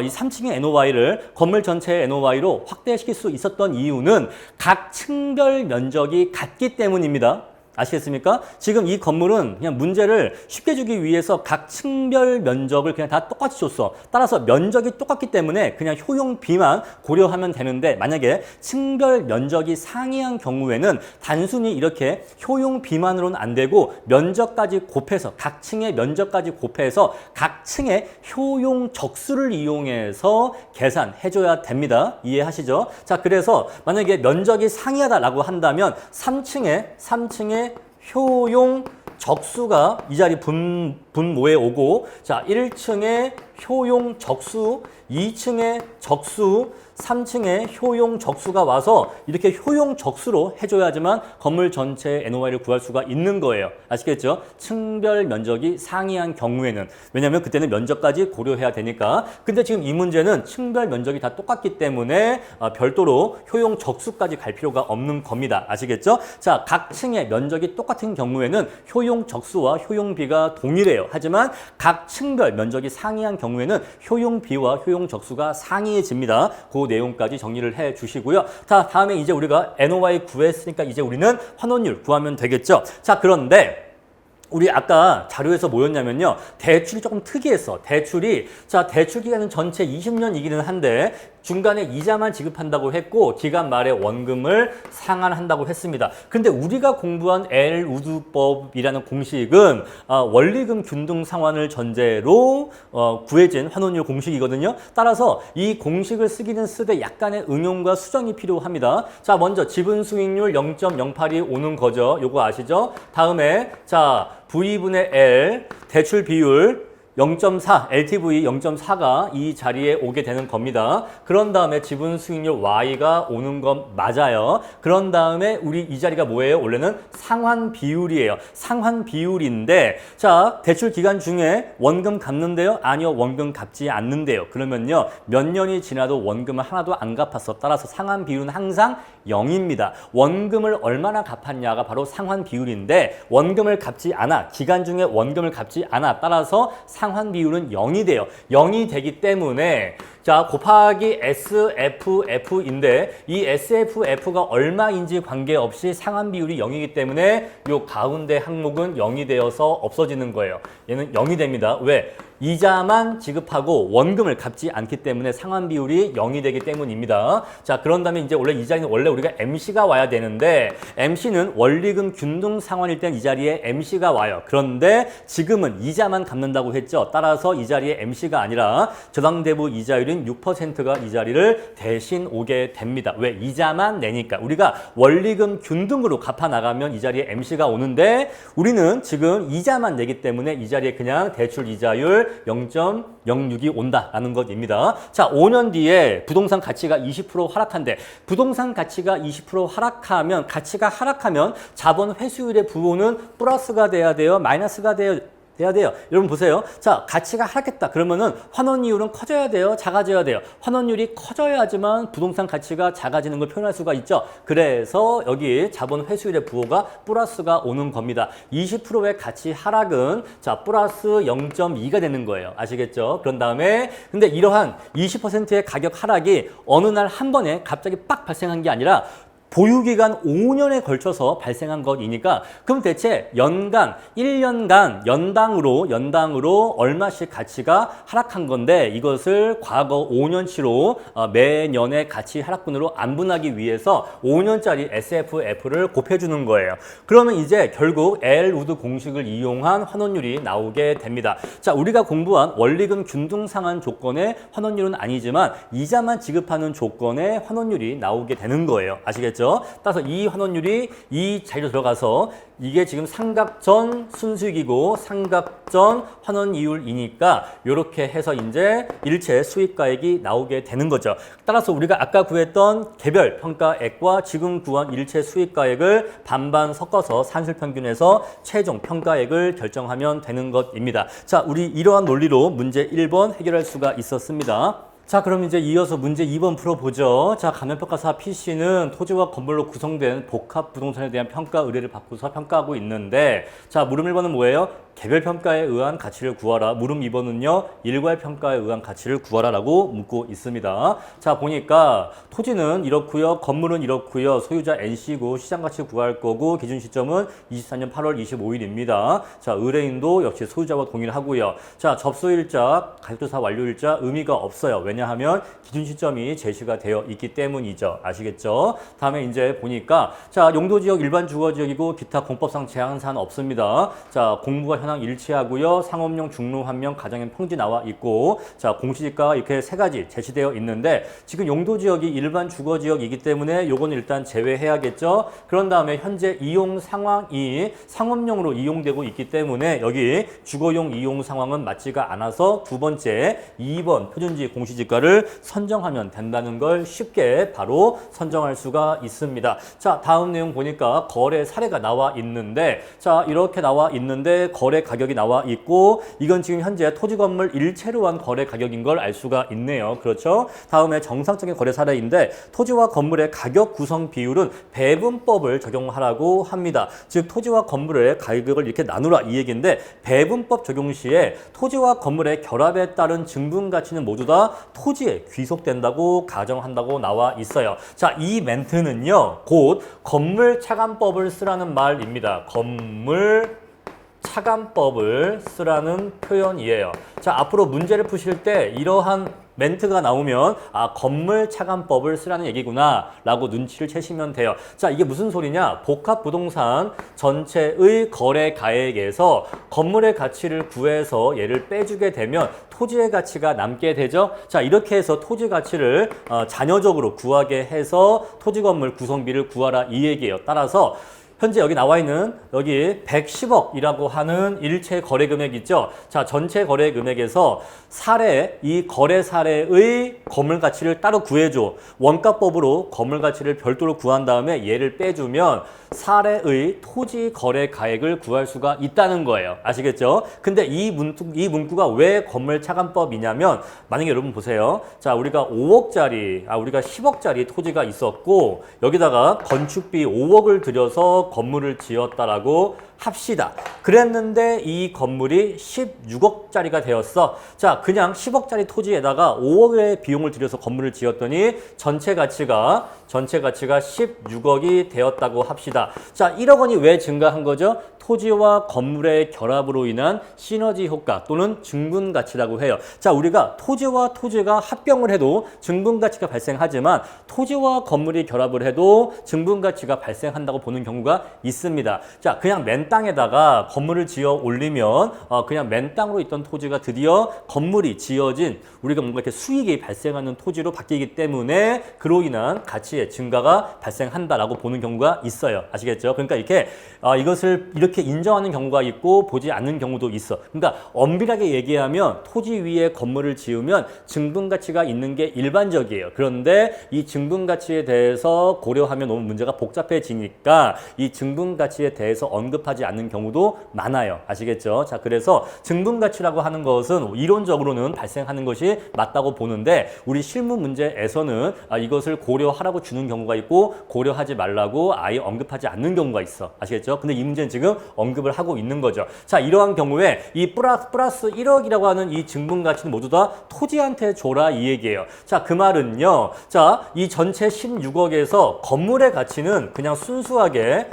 이 3층의 NOI를 건물 전체의 NOI로 확대시킬 수 있었던 이유는 각 층별 면적이 같기 때문입니다. 아시겠습니까? 지금 이 건물은 그냥 문제를 쉽게 주기 위해서 각 층별 면적을 그냥 다 똑같이 줬어. 따라서 면적이 똑같기 때문에 그냥 효용비만 고려하면 되는데 만약에 층별 면적이 상이한 경우에는 단순히 이렇게 효용비만으로는 안 되고 면적까지 곱해서 각 층의 면적까지 곱해서 각 층의 효용 적수를 이용해서 계산해줘야 됩니다. 이해하시죠? 자, 그래서 만약에 면적이 상이하다라고 한다면 3층에 효용 적수가 이 자리 분모에 오고 자, 1층에 효용 적수, 2층에 적수, 3층에 효용 적수가 와서 이렇게 효용 적수로 해줘야지만 건물 전체의 NOI를 구할 수가 있는 거예요. 아시겠죠? 층별 면적이 상이한 경우에는. 왜냐하면 그때는 면적까지 고려해야 되니까. 근데 지금 이 문제는 층별 면적이 다 똑같기 때문에 별도로 효용 적수까지 갈 필요가 없는 겁니다. 아시겠죠? 자, 각 층의 면적이 똑같은 경우에는 효용 적수와 효용비가 동일해요. 하지만 각 층별 면적이 상이한 경우에는 효용비와 효용 적수가 상이해집니다. 그 내용까지 정리를 해 주시고요. 자, 다음에 이제 우리가 NOI 구했으니까 이제 우리는 환원율 구하면 되겠죠. 자, 그런데 우리 아까 자료에서 뭐였냐면요. 대출이 조금 특이했어. 대출 기간은 전체 20년이기는 한데 중간에 이자만 지급한다고 했고 기간 말에 원금을 상환한다고 했습니다. 근데 우리가 공부한 L우드법이라는 공식은 원리금 균등 상환을 전제로 구해진 환원율 공식이거든요. 따라서 이 공식을 쓰기는 쓰되 약간의 응용과 수정이 필요합니다. 자, 먼저 지분 수익률 0.08이 오는 거죠. 요거 아시죠? 다음에 자, V분의 L 대출 비율 0.4, LTV 0.4가 이 자리에 오게 되는 겁니다. 그런 다음에 지분 수익률 Y가 오는 건 맞아요. 그런 다음에 우리 이 자리가 뭐예요? 원래는 상환 비율이에요. 상환 비율인데 자, 대출 기간 중에 원금 갚는데요? 아니요, 원금 갚지 않는데요. 그러면요, 몇 년이 지나도 원금을 하나도 안 갚았어. 따라서 상환 비율은 항상 0입니다. 원금을 얼마나 갚았냐가 바로 상환 비율인데 원금을 갚지 않아. 기간 중에 원금을 갚지 않아. 따라서 상환 비율은 0이 돼요. 0이 되기 때문에 자, 곱하기 SFF인데 이 SFF가 얼마인지 관계없이 상환 비율이 0이기 때문에 이 가운데 항목은 0이 되어서 없어지는 거예요. 얘는 0이 됩니다. 왜? 이자만 지급하고 원금을 갚지 않기 때문에 상환 비율이 0이 되기 때문입니다. 자, 그런 다음에 이제 원래 이 자리는 원래 우리가 MC가 와야 되는데 MC는 원리금 균등 상환일 땐 이 자리에 MC가 와요. 그런데 지금은 이자만 갚는다고 했죠. 따라서 이 자리에 MC가 아니라 저당대부 이자율인 6%가 이 자리를 대신 오게 됩니다. 왜? 이자만 내니까. 우리가 원리금 균등으로 갚아 나가면 이 자리에 MC가 오는데 우리는 지금 이자만 내기 때문에 이 자리에 그냥 대출 이자율 0.06이 온다라는 것입니다. 자, 5년 뒤에 부동산 가치가 20% 하락한데 부동산 가치가 20% 하락하면 가치가 하락하면 자본 회수율의 부호는 플러스가 돼야 돼요? 마이너스가 돼야 돼요. 여러분 보세요. 자, 가치가 하락했다. 그러면은 환원이율은 커져야 돼요? 작아져야 돼요? 환원율이 커져야지만 부동산 가치가 작아지는 걸 표현할 수가 있죠. 그래서 여기 자본 회수율의 부호가 플러스가 오는 겁니다. 20%의 가치 하락은 자, 플러스 0.2가 되는 거예요. 아시겠죠? 그런 다음에 근데 이러한 20%의 가격 하락이 어느 날 한 번에 갑자기 빡 발생한 게 아니라 보유기간 5년에 걸쳐서 발생한 것이니까 그럼 대체 연간 1년간 연당으로 얼마씩 가치가 하락한 건데 이것을 과거 5년치로 매년의 가치 하락분으로 안분하기 위해서 5년짜리 SFF를 곱해주는 거예요. 그러면 이제 결국 엘우드 공식을 이용한 환원율이 나오게 됩니다. 자, 우리가 공부한 원리금 균등 상환 조건의 환원율은 아니지만 이자만 지급하는 조건의 환원율이 나오게 되는 거예요. 아시겠죠? 따라서 이 환원율이 이 자리로 들어가서 이게 지금 삼각전 순수익이고 삼각전 환원이율이니까 이렇게 해서 이제 일체 수익가액이 나오게 되는 거죠. 따라서 우리가 아까 구했던 개별 평가액과 지금 구한 일체 수익가액을 반반 섞어서 산술평균에서 최종 평가액을 결정하면 되는 것입니다. 자, 우리 이러한 논리로 문제 1번 해결할 수가 있었습니다. 자, 그럼 이제 이어서 문제 2번 풀어보죠. 자, 가면평가사 PC는 토지와 건물로 구성된 복합 부동산에 대한 평가 의뢰를 받고서 평가하고 있는데 자, 물음 1번은 뭐예요? 개별 평가에 의한 가치를 구하라. 물음 2번은요. 일괄 평가에 의한 가치를 구하라 라고 묻고 있습니다. 자, 보니까 토지는 이렇고요. 건물은 이렇고요. 소유자 NC고 시장 가치 구할 거고 기준 시점은 24년 8월 25일입니다. 자, 의뢰인도 역시 소유자와 동의를 하고요. 자, 접수일자, 가격조사 완료일자 의미가 없어요. 왜냐하면 기준 시점이 제시가 되어 있기 때문이죠. 아시겠죠? 다음에 이제 보니까 자, 용도지역 일반 주거지역이고 기타 공법상 제한 사항 없습니다. 자, 공부가 현황 일치하고요. 상업용 중로 환명 가정형 평지 나와 있고 자, 공시지가가 이렇게 세 가지 제시되어 있는데 지금 용도지역이 일반 주거지역이기 때문에 요거는 일단 제외해야겠죠. 그런 다음에 현재 이용 상황이 상업용으로 이용되고 있기 때문에 여기 주거용 이용 상황은 맞지가 않아서 두 번째 2번 표준지 공시지가를 선정하면 된다는 걸 쉽게 바로 선정할 수가 있습니다. 자, 다음 내용 보니까 거래 사례가 나와 있는데 자, 이렇게 나와 있는데 거래 가격이 나와 있고 이건 지금 현재 토지 건물 일체로 한 거래 가격인 걸 알 수가 있네요. 그렇죠? 다음에 정상적인 거래 사례인데 토지와 건물의 가격 구성 비율은 배분법을 적용하라고 합니다. 즉 토지와 건물의 가격을 이렇게 나누라 이 얘기인데 배분법 적용 시에 토지와 건물의 결합에 따른 증분 가치는 모두 다 토지에 귀속된다고 가정한다고 나와 있어요. 자, 이 멘트는요. 곧 건물 차감법을 쓰라는 말입니다. 건물 차감법을 쓰라는 표현이에요. 자, 앞으로 문제를 푸실 때 이러한 멘트가 나오면 아, 건물 차감법을 쓰라는 얘기구나 라고 눈치를 채시면 돼요. 자, 이게 무슨 소리냐? 복합 부동산 전체의 거래 가액에서 건물의 가치를 구해서 얘를 빼주게 되면 토지의 가치가 남게 되죠. 자, 이렇게 해서 토지 가치를 잔여적으로 구하게 해서 토지 건물 구성비를 구하라 이 얘기예요. 따라서 현재 여기 나와 있는 여기 110억이라고 하는 일체 거래 금액 있죠. 자, 전체 거래 금액에서 이 거래 사례의 건물 가치를 따로 구해줘. 원가법으로 건물 가치를 별도로 구한 다음에 얘를 빼주면 사례의 토지 거래 가액을 구할 수가 있다는 거예요. 아시겠죠? 근데 이 문구가 왜 건물 차감법이냐면 만약에 여러분 보세요. 자, 우리가 5억짜리, 우리가 10억짜리 토지가 있었고 여기다가 건축비 5억을 들여서 해서 건물을 지었다라고 합시다. 그랬는데 이 건물이 16억짜리가 되었어. 자, 그냥 10억짜리 토지에다가 5억의 비용을 들여서 건물을 지었더니 전체 가치가 16억이 되었다고 합시다. 자, 1억 원이 왜 증가한 거죠? 토지와 건물의 결합으로 인한 시너지 효과 또는 증분 가치라고 해요. 자, 우리가 토지와 토지가 합병을 해도 증분 가치가 발생하지만 토지와 건물이 결합을 해도 증분 가치가 발생한다고 보는 경우가 있습니다. 자, 그냥 맨 땅에다가 건물을 지어 올리면 그냥 맨 땅으로 있던 토지가 드디어 건물이 지어진 우리가 뭔가 이렇게 수익이 발생하는 토지로 바뀌기 때문에 그로 인한 가치의 증가가 발생한다라고 보는 경우가 있어요. 아시겠죠? 그러니까 이렇게 이것을 이렇게 인정하는 경우가 있고 보지 않는 경우도 있어. 그러니까 엄밀하게 얘기하면 토지 위에 건물을 지으면 증분 가치가 있는 게 일반적이에요. 그런데 이 증분 가치에 대해서 고려하면 너무 문제가 복잡해지니까 이 증분 가치에 대해서 언급하지 않는 경우도 많아요. 아시겠죠? 자, 그래서 증분 가치라고 하는 것은 이론적으로는 발생하는 것이 맞다고 보는데 우리 실무 문제에서는 이것을 고려하라고 주는 경우가 있고 고려하지 말라고 아예 언급하지 않는 경우가 있어. 아시겠죠? 근데 이 문제는 지금 언급을 하고 있는 거죠. 자, 이러한 경우에 이 플러스 1억이라고 하는 이 증분 가치는 모두 다 토지한테 줘라 이 얘기예요. 자, 그 말은요. 자, 이 전체 16억에서 건물의 가치는 그냥 순수하게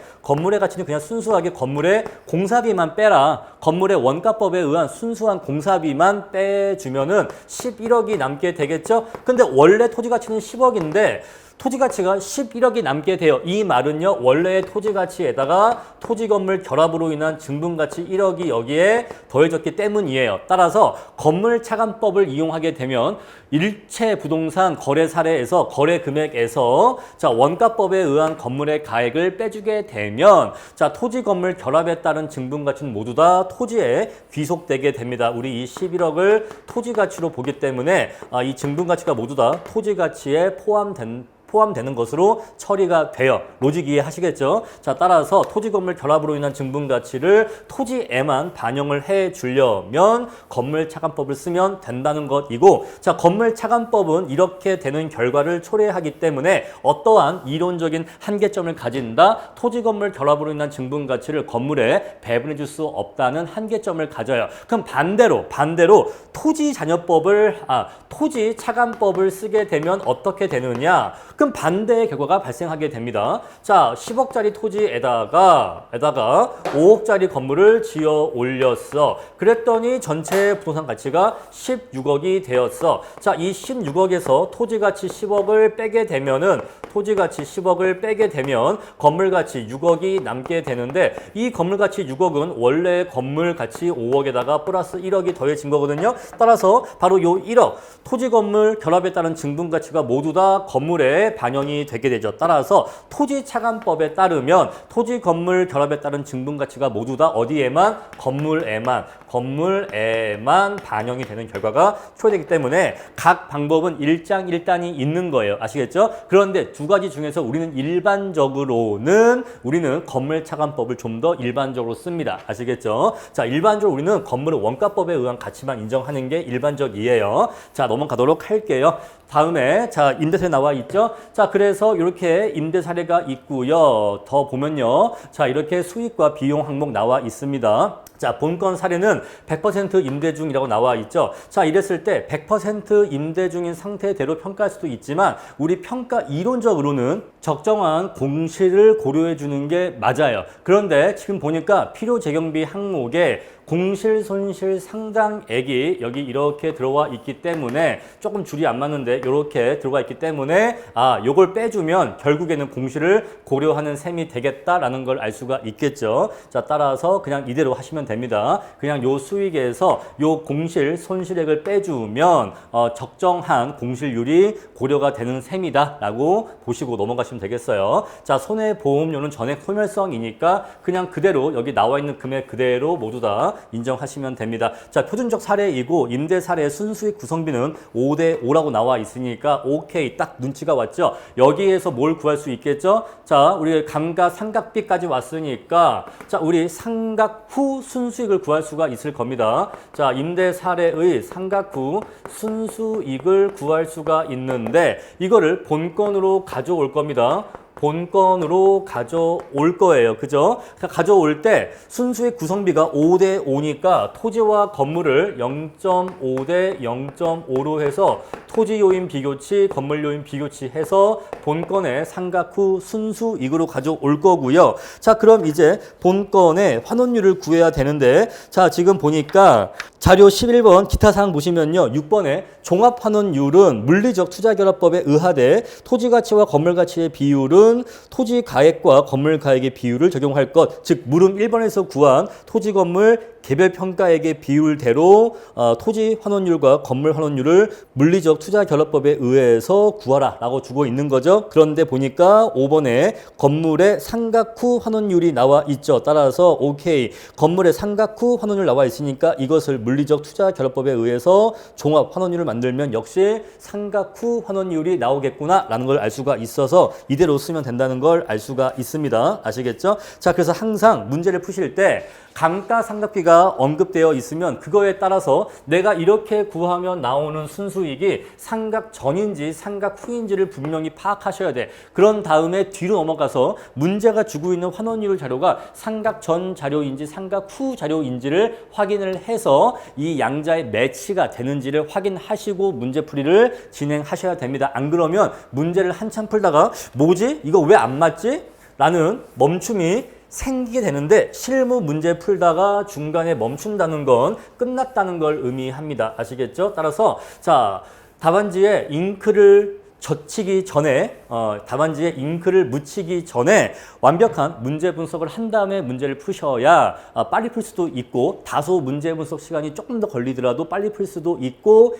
건물의 공사비만 빼라. 건물의 원가법에 의한 순수한 공사비만 빼주면은 11억이 남게 되겠죠? 근데 원래 토지 가치는 10억인데 토지 가치가 11억이 남게 돼요. 이 말은요, 원래의 토지 가치에다가 토지 건물 결합으로 인한 증분 가치 1억이 여기에 더해졌기 때문이에요. 따라서 건물 차감법을 이용하게 되면 일체 부동산 거래 사례에서 거래 금액에서 자, 원가법에 의한 건물의 가액을 빼주게 되면 자, 토지 건물 결합에 따른 증분 가치는 모두 다 토지에 귀속되게 됩니다. 우리 이 11억을 토지 가치로 보기 때문에 이 증분 가치가 모두 다 토지 가치에 포함되는 것으로 처리가 돼요. 로직 이해하시겠죠? 자, 따라서 토지 건물 결합으로 인한 증분 가치를 토지에만 반영을 해 주려면 건물 차감법을 쓰면 된다는 것이고, 자, 건물 차감법은 이렇게 되는 결과를 초래하기 때문에 어떠한 이론적인 한계점을 가진다. 토지 건물 결합으로 인한 증분 가치를 건물에 배분해 줄 수 없다는 한계점을 가져요. 그럼 반대로 토지 차감법을 쓰게 되면 어떻게 되느냐? 그럼 반대의 결과가 발생하게 됩니다. 자, 10억짜리 토지에다가 5억짜리 건물을 지어 올렸어. 그랬더니 전체 부동산 가치가 16억이 되었어. 자, 이 16억에서 토지 가치 10억을 빼게 되면 건물 가치 6억이 남게 되는데 이 건물 가치 6억은 원래 건물 가치 5억에다가 플러스 1억이 더해진 거거든요. 따라서 바로 요 1억 토지 건물 결합에 따른 증분 가치가 모두 다 건물에 반영이 되게 되죠. 따라서 토지 차감법에 따르면 토지 건물 결합에 따른 증분 가치가 모두 다 어디에만? 건물에만 반영이 되는 결과가 초래되기 때문에 각 방법은 일장일단이 있는 거예요. 아시겠죠? 그런데 두 가지 중에서 우리는 건물 차감법을 좀 더 일반적으로 씁니다. 아시겠죠? 자, 일반적으로 우리는 건물의 원가법에 의한 가치만 인정하는 게 일반적이에요. 자, 넘어가도록 할게요. 다음에 자, 임대사례 나와 있죠? 자, 그래서 이렇게 임대 사례가 있고요. 더 보면요. 자, 이렇게 수익과 비용 항목 나와 있습니다. 자, 본건 사례는 100% 임대 중이라고 나와 있죠. 자, 이랬을 때 100% 임대 중인 상태대로 평가할 수도 있지만 우리 평가 이론적으로는 적정한 공실을 고려해 주는 게 맞아요. 그런데 지금 보니까 필요 재경비 항목에 공실 손실 상당액이 여기 이렇게 들어와 있기 때문에 조금 줄이 안 맞는데 이렇게 들어가 있기 때문에 요걸 빼주면 결국에는 공실을 고려하는 셈이 되겠다라는 걸 알 수가 있겠죠. 자, 따라서 그냥 이대로 하시면 됩니다. 그냥 요 수익에서 요 공실 손실액을 빼주면 적정한 공실률이 고려가 되는 셈이다 라고 보시고 넘어가시면 되겠어요. 자, 손해보험료는 전액 소멸성이니까 그냥 그대로 여기 나와 있는 금액 그대로 모두 다 인정하시면 됩니다. 자, 표준적 사례이고 임대 사례의 순수익 구성비는 5대5라고 나와 있으니까 오케이, 딱 눈치가 왔죠. 여기에서 뭘 구할 수 있겠죠? 자, 우리 감가 상각비까지 왔으니까 자, 우리 상각 후 순수익을 구할 수가 있을 겁니다. 자, 임대 사례의 상각 후 순수익을 구할 수가 있는데 이거를 본건으로 가져올 겁니다. 본건으로 가져올 거예요. 그죠? 그러니까 가져올 때 순수의 구성비가 5대 5니까 토지와 건물을 0.5대 0.5로 해서 토지 요인 비교치, 건물 요인 비교치 해서 본건의 삼각후 순수 이익으로 가져올 거고요. 자, 그럼 이제 본건의 환원율을 구해야 되는데, 자, 지금 보니까 자료 11번 기타 사항 보시면요. 6번에 종합환원율은 물리적 투자결합법에 의하되 토지가치와 건물가치의 비율은 토지가액과 건물가액의 비율을 적용할 것. 즉 물음 1번에서 구한 토지건물 개별평가액의 비율대로 토지 환원율과 건물 환원율을 물리적 투자결합법에 의해서 구하라 라고 주고 있는 거죠. 그런데 보니까 5번에 건물의 상각후 환원율이 나와 있죠. 따라서 오케이. 건물의 상각후 환원율 나와 있으니까 이것을 물리적 투자결합법에 의해서 종합 환원율을 만들면 역시 상각후 환원율이 나오겠구나 라는 걸 알 수가 있어서 이대로 쓰면 된다는 걸 알 수가 있습니다. 아시겠죠? 자, 그래서 항상 문제를 푸실 때 감가상각비가 언급되어 있으면 그거에 따라서 내가 이렇게 구하면 나오는 순수익이 상각 전인지 상각 후인지를 분명히 파악하셔야 돼. 그런 다음에 뒤로 넘어가서 문제가 주고 있는 환원율 자료가 상각 전 자료인지 상각 후 자료인지를 확인을 해서 이 양자의 매치가 되는지를 확인하시고 문제풀이를 진행하셔야 됩니다. 안 그러면 문제를 한참 풀다가 뭐지? 이거 왜 안 맞지? 라는 멈춤이 생기게 되는데 실무 문제 풀다가 중간에 멈춘다는 건 끝났다는 걸 의미합니다. 아시겠죠? 따라서 자, 답안지에 잉크를 젖히기 전에 답안지에 잉크를 묻히기 전에 완벽한 문제 분석을 한 다음에 문제를 푸셔야 빨리 풀 수도 있고 다소 문제 분석 시간이 조금 더 걸리더라도 빨리 풀 수도 있고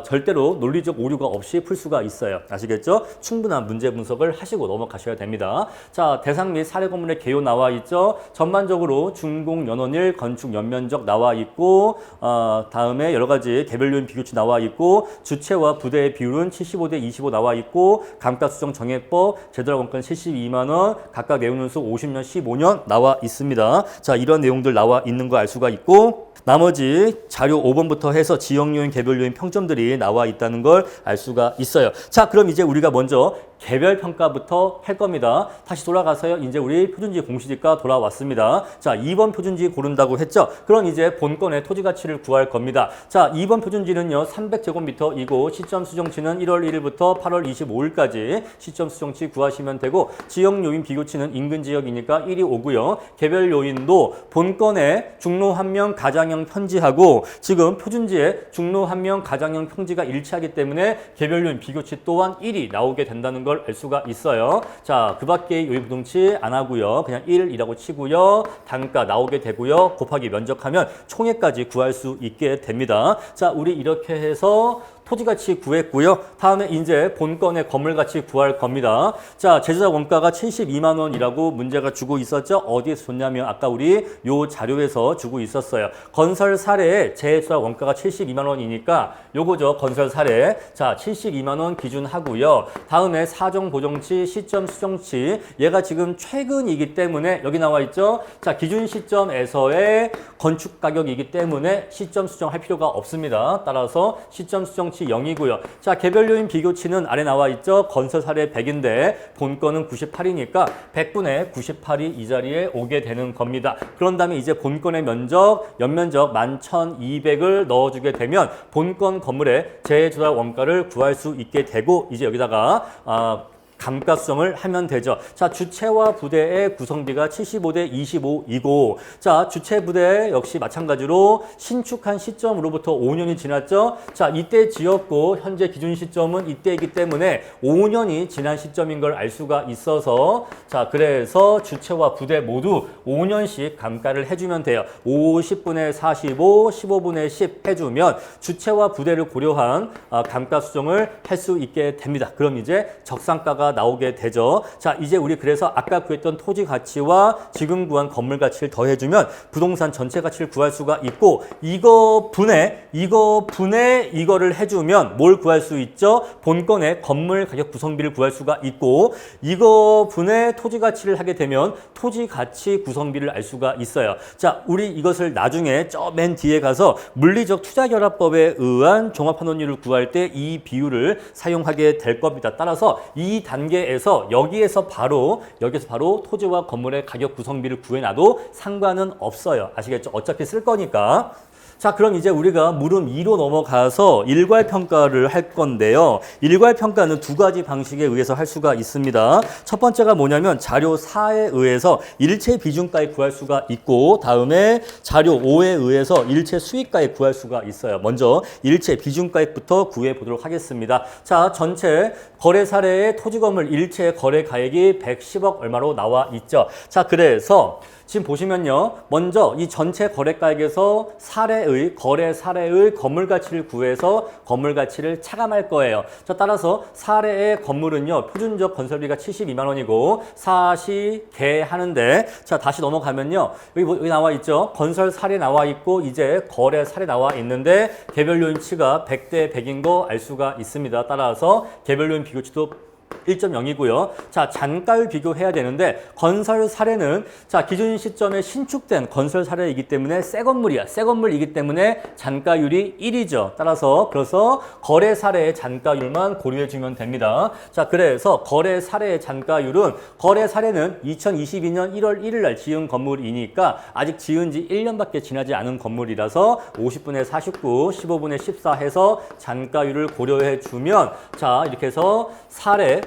절대로 논리적 오류가 없이 풀 수가 있어요. 아시겠죠? 충분한 문제 분석을 하시고 넘어가셔야 됩니다. 자, 대상 및 사례 건물의 개요 나와 있죠. 전반적으로 준공 연원일, 건축 연면적 나와 있고 다음에 여러 가지 개별 요인 비교치 나와 있고 주체와 부대의 비율은 75대 25 나와 있고 감가수정 정액법 제도라 원가는 72만 원 각각 내용연수 50년 15년 나와 있습니다. 자, 이런 내용들 나와 있는 거 알 수가 있고 나머지 자료 5번부터 해서 지역요인, 개별요인 평점들이 나와 있다는 걸 알 수가 있어요. 자, 그럼 이제 우리가 먼저 개별 평가부터 할 겁니다. 다시 돌아가서요. 이제 우리 표준지 공시지가 돌아왔습니다. 자, 2번 표준지 고른다고 했죠. 그럼 이제 본건의 토지 가치를 구할 겁니다. 자, 2번 표준지는요. 300제곱미터이고 시점 수정치는 1월 1일부터 8월 25일까지 시점 수정치 구하시면 되고 지역 요인 비교치는 인근 지역이니까 1이 오고요. 개별 요인도 본건의 중로 한 명 가장형 편지하고 지금 표준지에 중로 한 명 가장형 평지가 일치하기 때문에 개별 요인 비교치 또한 1이 나오게 된다는 걸 알 수가 있어요. 자, 그 밖에 요인 부동치 안 하고요. 그냥 1이라고 치고요. 단가 나오게 되고요. 곱하기 면적하면 총액까지 구할 수 있게 됩니다. 자, 우리 이렇게 해서 토지 가치 구했고요. 다음에 이제 본건의 건물 가치 구할 겁니다. 자, 제조자 원가가 72만 원이라고 문제가 주고 있었죠. 어디에서 줬냐면 아까 우리 요 자료에서 주고 있었어요. 건설 사례에 제조자 원가가 72만 원이니까 요거죠. 건설 사례. 자, 72만 원 기준하고요. 다음에 사정 보정치, 시점 수정치. 얘가 지금 최근이기 때문에 여기 나와 있죠. 자, 기준 시점에서의 건축 가격이기 때문에 시점 수정할 필요가 없습니다. 따라서 시점 수정치 0이고요. 자, 개별 요인 비교치는 아래 나와 있죠. 건설 사례 100인데 본건은 98이니까 100분의 98이 이 자리에 오게 되는 겁니다. 그런 다음에 이제 본건의 면적, 연면적 11,200을 넣어주게 되면 본건 건물의 재조달 원가를 구할 수 있게 되고 이제 여기다가 감가 수정을 하면 되죠. 자, 주체와 부대의 구성비가 75대 25이고 자, 주체 부대 역시 마찬가지로 신축한 시점으로부터 5년이 지났죠. 자, 이때 지었고 현재 기준 시점은 이때이기 때문에 5년이 지난 시점인 걸 알 수가 있어서 자, 그래서 주체와 부대 모두 5년씩 감가를 해주면 돼요. 50분의 45, 15분의 10 해주면 주체와 부대를 고려한 감가 수정을 할 수 있게 됩니다. 그럼 이제 적상가가 나오게 되죠. 자, 이제 우리 그래서 아까 구했던 토지 가치와 지금 구한 건물 가치를 더해주면 부동산 전체 가치를 구할 수가 있고 이거 분해 이거를 해주면 뭘 구할 수 있죠? 본건의 건물 가격 구성비를 구할 수가 있고 이거 분해 토지 가치를 하게 되면 토지 가치 구성비를 알 수가 있어요. 자, 우리 이것을 나중에 저 맨 뒤에 가서 물리적 투자결합법에 의한 종합환원율을 구할 때 이 비율을 사용하게 될 겁니다. 따라서 이 단계 단계에서 여기에서 바로 토지와 건물의 가격 구성비를 구해놔도 상관은 없어요. 아시겠죠? 어차피 쓸 거니까. 자, 그럼 이제 우리가 물음 2로 넘어가서 일괄평가를 할 건데요. 일괄평가는 두 가지 방식에 의해서 할 수가 있습니다. 첫 번째가 뭐냐면 자료 4에 의해서 일체 비중가액 구할 수가 있고, 다음에 자료 5에 의해서 일체 수익가액 구할 수가 있어요. 먼저 일체 비중가액부터 구해 보도록 하겠습니다. 자, 전체 거래 사례의 토지 건물 일체 거래 가액이 110억 얼마로 나와 있죠. 자, 그래서 지금 보시면요. 먼저 이 전체 거래가액에서 거래 사례의 건물 가치를 구해서 건물 가치를 차감할 거예요. 자, 따라서 사례의 건물은요. 표준적 건설비가 72만 원이고 사시개하는데, 자, 다시 넘어가면요. 여기 나와 있죠. 건설 사례 나와 있고 이제 거래 사례 나와 있는데 개별 요인치가 100대 100인 거 알 수가 있습니다. 따라서 개별 요인 비교치도 1.0이고요. 자, 잔가율 비교해야 되는데 건설 사례는 자, 기준 시점에 신축된 건설 사례이기 때문에 새 건물이야. 새 건물이기 때문에 잔가율이 1이죠. 따라서 거래 사례의 잔가율만 고려해 주면 됩니다. 자, 그래서 거래 사례의 잔가율은 거래 사례는 2022년 1월 1일 날 지은 건물이니까 아직 지은 지 1년밖에 지나지 않은 건물이라서 50분의 49, 15분의 14 해서 잔가율을 고려해 주면 자, 이렇게 해서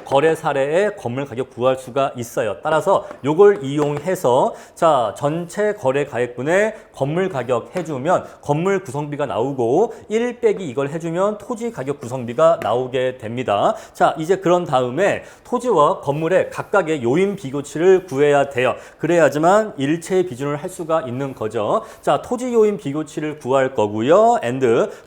거래 사례의 건물 가격 구할 수가 있어요. 따라서 요걸 이용해서 자, 전체 거래 가액분의 건물 가격 해주면 건물 구성비가 나오고 1 빼기 이걸 해주면 토지 가격 구성비가 나오게 됩니다. 자, 이제 그런 다음에 토지와 건물의 각각의 요인 비교치를 구해야 돼요. 그래야지만 일체의 비준을 할 수가 있는 거죠. 자, 토지 요인 비교치를 구할 거고요.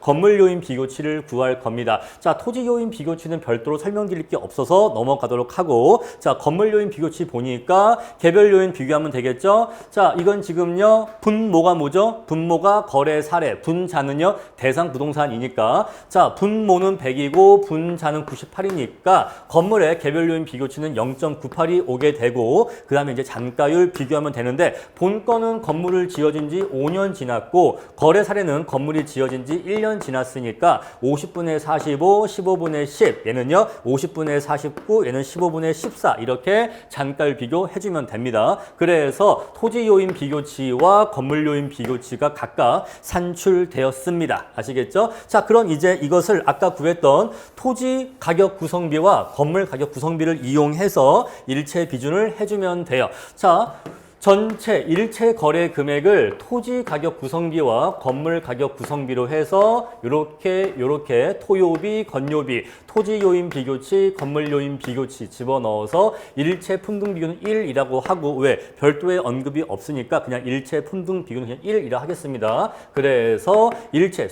건물 요인 비교치를 구할 겁니다. 자, 토지 요인 비교치는 별도로 설명드릴 게 없어서 넘어가도록 하고, 자, 건물 요인 비교치 보니까 개별 요인 비교하면 되겠죠. 자, 이건 지금요 분모가 뭐죠? 분모가 거래 사례, 분자는요 대상 부동산이니까 자, 분모는 100이고 분자는 98이니까 건물의 개별 요인 비교치는 0.98이 오게 되고, 그 다음에 이제 잔가율 비교하면 되는데 본건은 건물을 지어진 지 5년 지났고 거래 사례는 건물이 지어진 지 1년 지났으니까 50분의 45, 15분의 10, 얘는요 50분의 49, 얘는 15분의 14 이렇게 잔가율 비교해주면 됩니다. 그래서 토지 요인 비교치와 건물 요인 비교치가 각각 산출되었습니다. 아시겠죠? 자, 그럼 이제 이것을 아까 구했던 토지 가격 구성비와 건물 가격 구성비를 이용해서 일체 비준을 해주면 돼요. 자, 전체 일체 거래 금액을 토지 가격 구성비와 건물 가격 구성비로 해서 요렇게 토요비, 건요비, 토지 요인 비교치, 건물 요인 비교치 집어넣어서 일체 품등 비교는 1이라고 하고, 왜? 별도의 언급이 없으니까 그냥 일체 품등 비교는 그냥 1이라 하겠습니다. 그래서 일체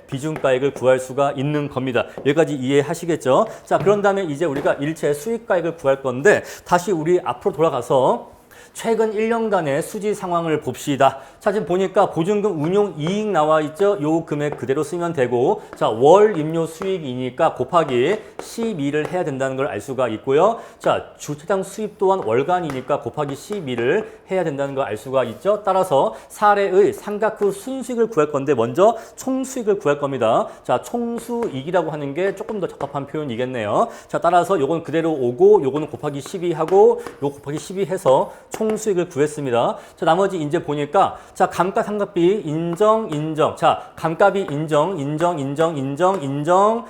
비중가액을 구할 수가 있는 겁니다. 여기까지 이해하시겠죠? 자, 그런 다음에 이제 우리가 일체 수익가액을 구할 건데 다시 우리 앞으로 돌아가서 최근 1년간의 수지 상황을 봅시다. 자, 지금 보니까 보증금 운용 이익 나와 있죠? 요 금액 그대로 쓰면 되고, 자, 월 임료 수익이니까 곱하기 12를 해야 된다는 걸 알 수가 있고요. 자, 주차장 수입 또한 월간이니까 곱하기 12를 해야 된다는 걸 알 수가 있죠? 따라서 사례의 상각 후 순수익을 구할 건데 먼저 총수익을 구할 겁니다. 자, 총수익이라고 하는 게 조금 더 적합한 표현이겠네요. 자, 따라서 요건 그대로 오고 요거는 곱하기 12 하고 요 곱하기 12 해서 총수익을 구했습니다. 자, 나머지 이제 보니까 자, 감가상각비 인정. 자, 감가비 인정.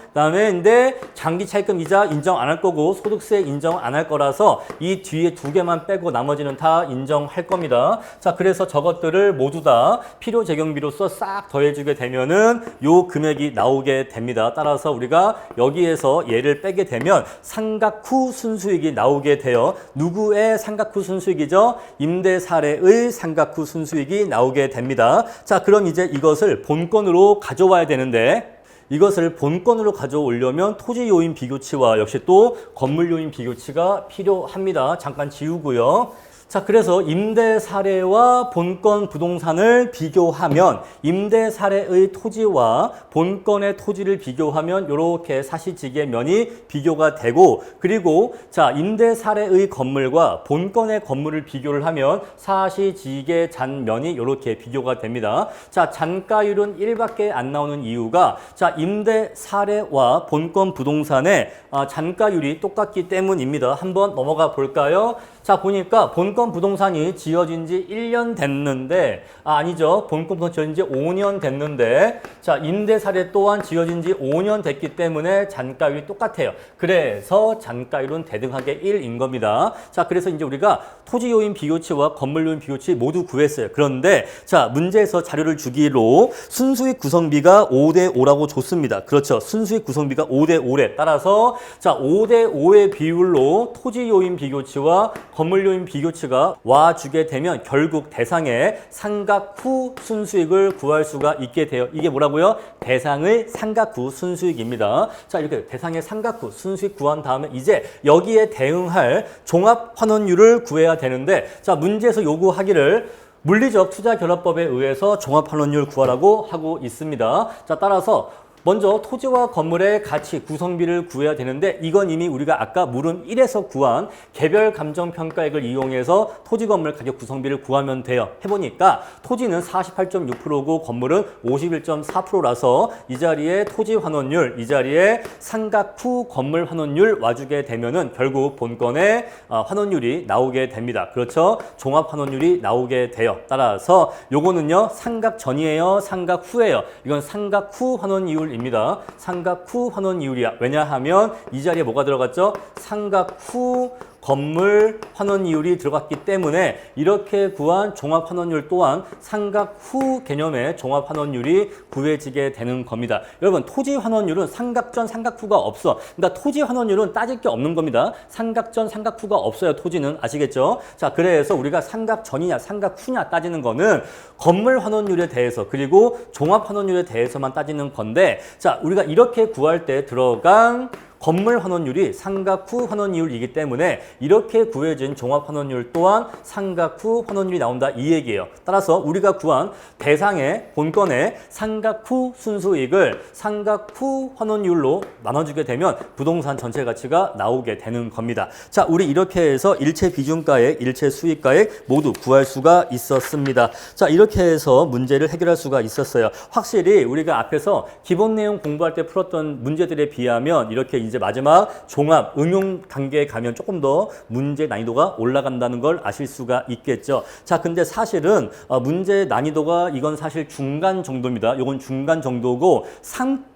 그다음에 근데 장기 차입금 이자 인정 안 할 거고 소득세 인정 안 할 거라서 이 뒤에 두 개만 빼고 나머지는 다 인정할 겁니다. 자, 그래서 저것들을 모두 다 필요 적용비로서 싹 더해주게 되면은 요 금액이 나오게 됩니다. 따라서 우리가 여기에서 얘를 빼게 되면 상각 후 순수익이 나오게 돼요. 누구의 상각 후 순수익이죠? 임대 사례의 상각 후 순수익이 나오게 됩니다. 자, 그럼 이제 이것을 본건으로 가져와야 되는데 이것을 본건으로 가져오려면 토지 요인 비교치와 역시 또 건물 요인 비교치가 필요합니다. 잠깐 지우고요. 자, 그래서 임대 사례와 본건 부동산을 비교하면 임대 사례의 토지와 본건의 토지를 비교하면 이렇게 사시지게 면이 비교가 되고, 그리고 자, 임대 사례의 건물과 본건의 건물을 비교를 하면 사시지게 잔면이 이렇게 비교가 됩니다. 자, 잔가율은 1밖에 안 나오는 이유가 자, 임대 사례와 본건 부동산의 잔가율이 똑같기 때문입니다. 한번 넘어가 볼까요? 자, 보니까 본건 부동산이 지어진 지 1년 됐는데, 아니죠. 본건 부동산 지어진 지 5년 됐는데, 자, 임대 사례 또한 지어진 지 5년 됐기 때문에 잔가율이 똑같아요. 그래서 잔가율은 대등하게 1인 겁니다. 자, 그래서 이제 우리가 토지 요인 비교치와 건물 요인 비교치 모두 구했어요. 그런데, 자, 문제에서 자료를 주기로 순수익 구성비가 5대 5라고 줬습니다. 그렇죠. 순수익 구성비가 5대 5래. 따라서, 자, 5대 5의 비율로 토지 요인 비교치와 건물 요인 비교치가 와주게 되면 결국 대상의 상각후 순수익을 구할 수가 있게 돼요. 이게 뭐라고요? 대상의 상각후 순수익입니다. 자, 이렇게 대상의 상각후 순수익 구한 다음에 이제 여기에 대응할 종합 환원율을 구해야 되는데, 자, 문제에서 요구하기를 물리적 투자결합법에 의해서 종합 환원율 구하라고 하고 있습니다. 자, 따라서 먼저 토지와 건물의 가치 구성비를 구해야 되는데, 이건 이미 우리가 아까 물음 1에서 구한 개별 감정평가액을 이용해서 토지 건물 가격 구성비를 구하면 돼요. 해보니까 토지는 48.6%고 건물은 51.4%라서 이 자리에 토지 환원율, 이 자리에 상각 후 건물 환원율 와주게 되면은 결국 본건의 환원율이 나오게 됩니다. 그렇죠? 종합 환원율이 나오게 돼요. 따라서 요거는요, 상각 전이에요, 상각 후예요. 이건 상각 후 환원율 입니다. 상각 후 환원 이율이야. 왜냐하면 이 자리에 뭐가 들어갔죠? 상각 후 건물 환원 이율이 들어갔기 때문에 이렇게 구한 종합 환원율 또한 상각 후 개념의 종합 환원율이 구해지게 되는 겁니다. 여러분, 토지 환원율은 상각 전, 상각 후가 없어. 그러니까 토지 환원율은 따질 게 없는 겁니다. 상각 전, 상각 후가 없어요. 토지는. 아시겠죠? 자, 그래서 우리가 상각 전이냐, 상각 후냐 따지는 거는 건물 환원율에 대해서 그리고 종합 환원율에 대해서만 따지는 건데, 자, 우리가 이렇게 구할 때 들어간 건물 환원율이 상각 후 환원이율이기 때문에 이렇게 구해진 종합 환원율 또한 상각 후 환원율이 나온다, 이 얘기예요. 따라서 우리가 구한 대상의 본건의 상각 후 순수익을 상각 후 환원율로 나눠주게 되면 부동산 전체 가치가 나오게 되는 겁니다. 자, 우리 이렇게 해서 일체 비중가액, 일체 수익가액 모두 구할 수가 있었습니다. 자, 이렇게 해서 문제를 해결할 수가 있었어요. 확실히 우리가 앞에서 기본 내용 공부할 때 풀었던 문제들에 비하면 이렇게 이제 마지막 종합 응용 단계에 가면 조금 더 문제 난이도가 올라간다는 걸 아실 수가 있겠죠. 자, 근데 사실은 문제 난이도가 이건 사실 중간 정도입니다. 이건 중간 정도고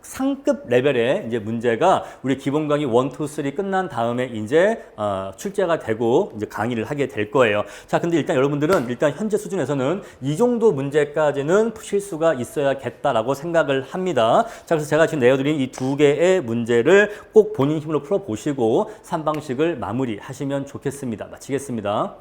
상급 레벨의 이제 문제가 우리 기본 강의 1, 2, 3 끝난 다음에 이제 출제가 되고 이제 강의를 하게 될 거예요. 자, 근데 일단 여러분들은 일단 현재 수준에서는 이 정도 문제까지는 푸실 수가 있어야겠다라고 생각을 합니다. 자, 그래서 제가 지금 내어드린 이 두 개의 문제를 꼭 본인 힘으로 풀어보시고 3방식을 마무리하시면 좋겠습니다. 마치겠습니다.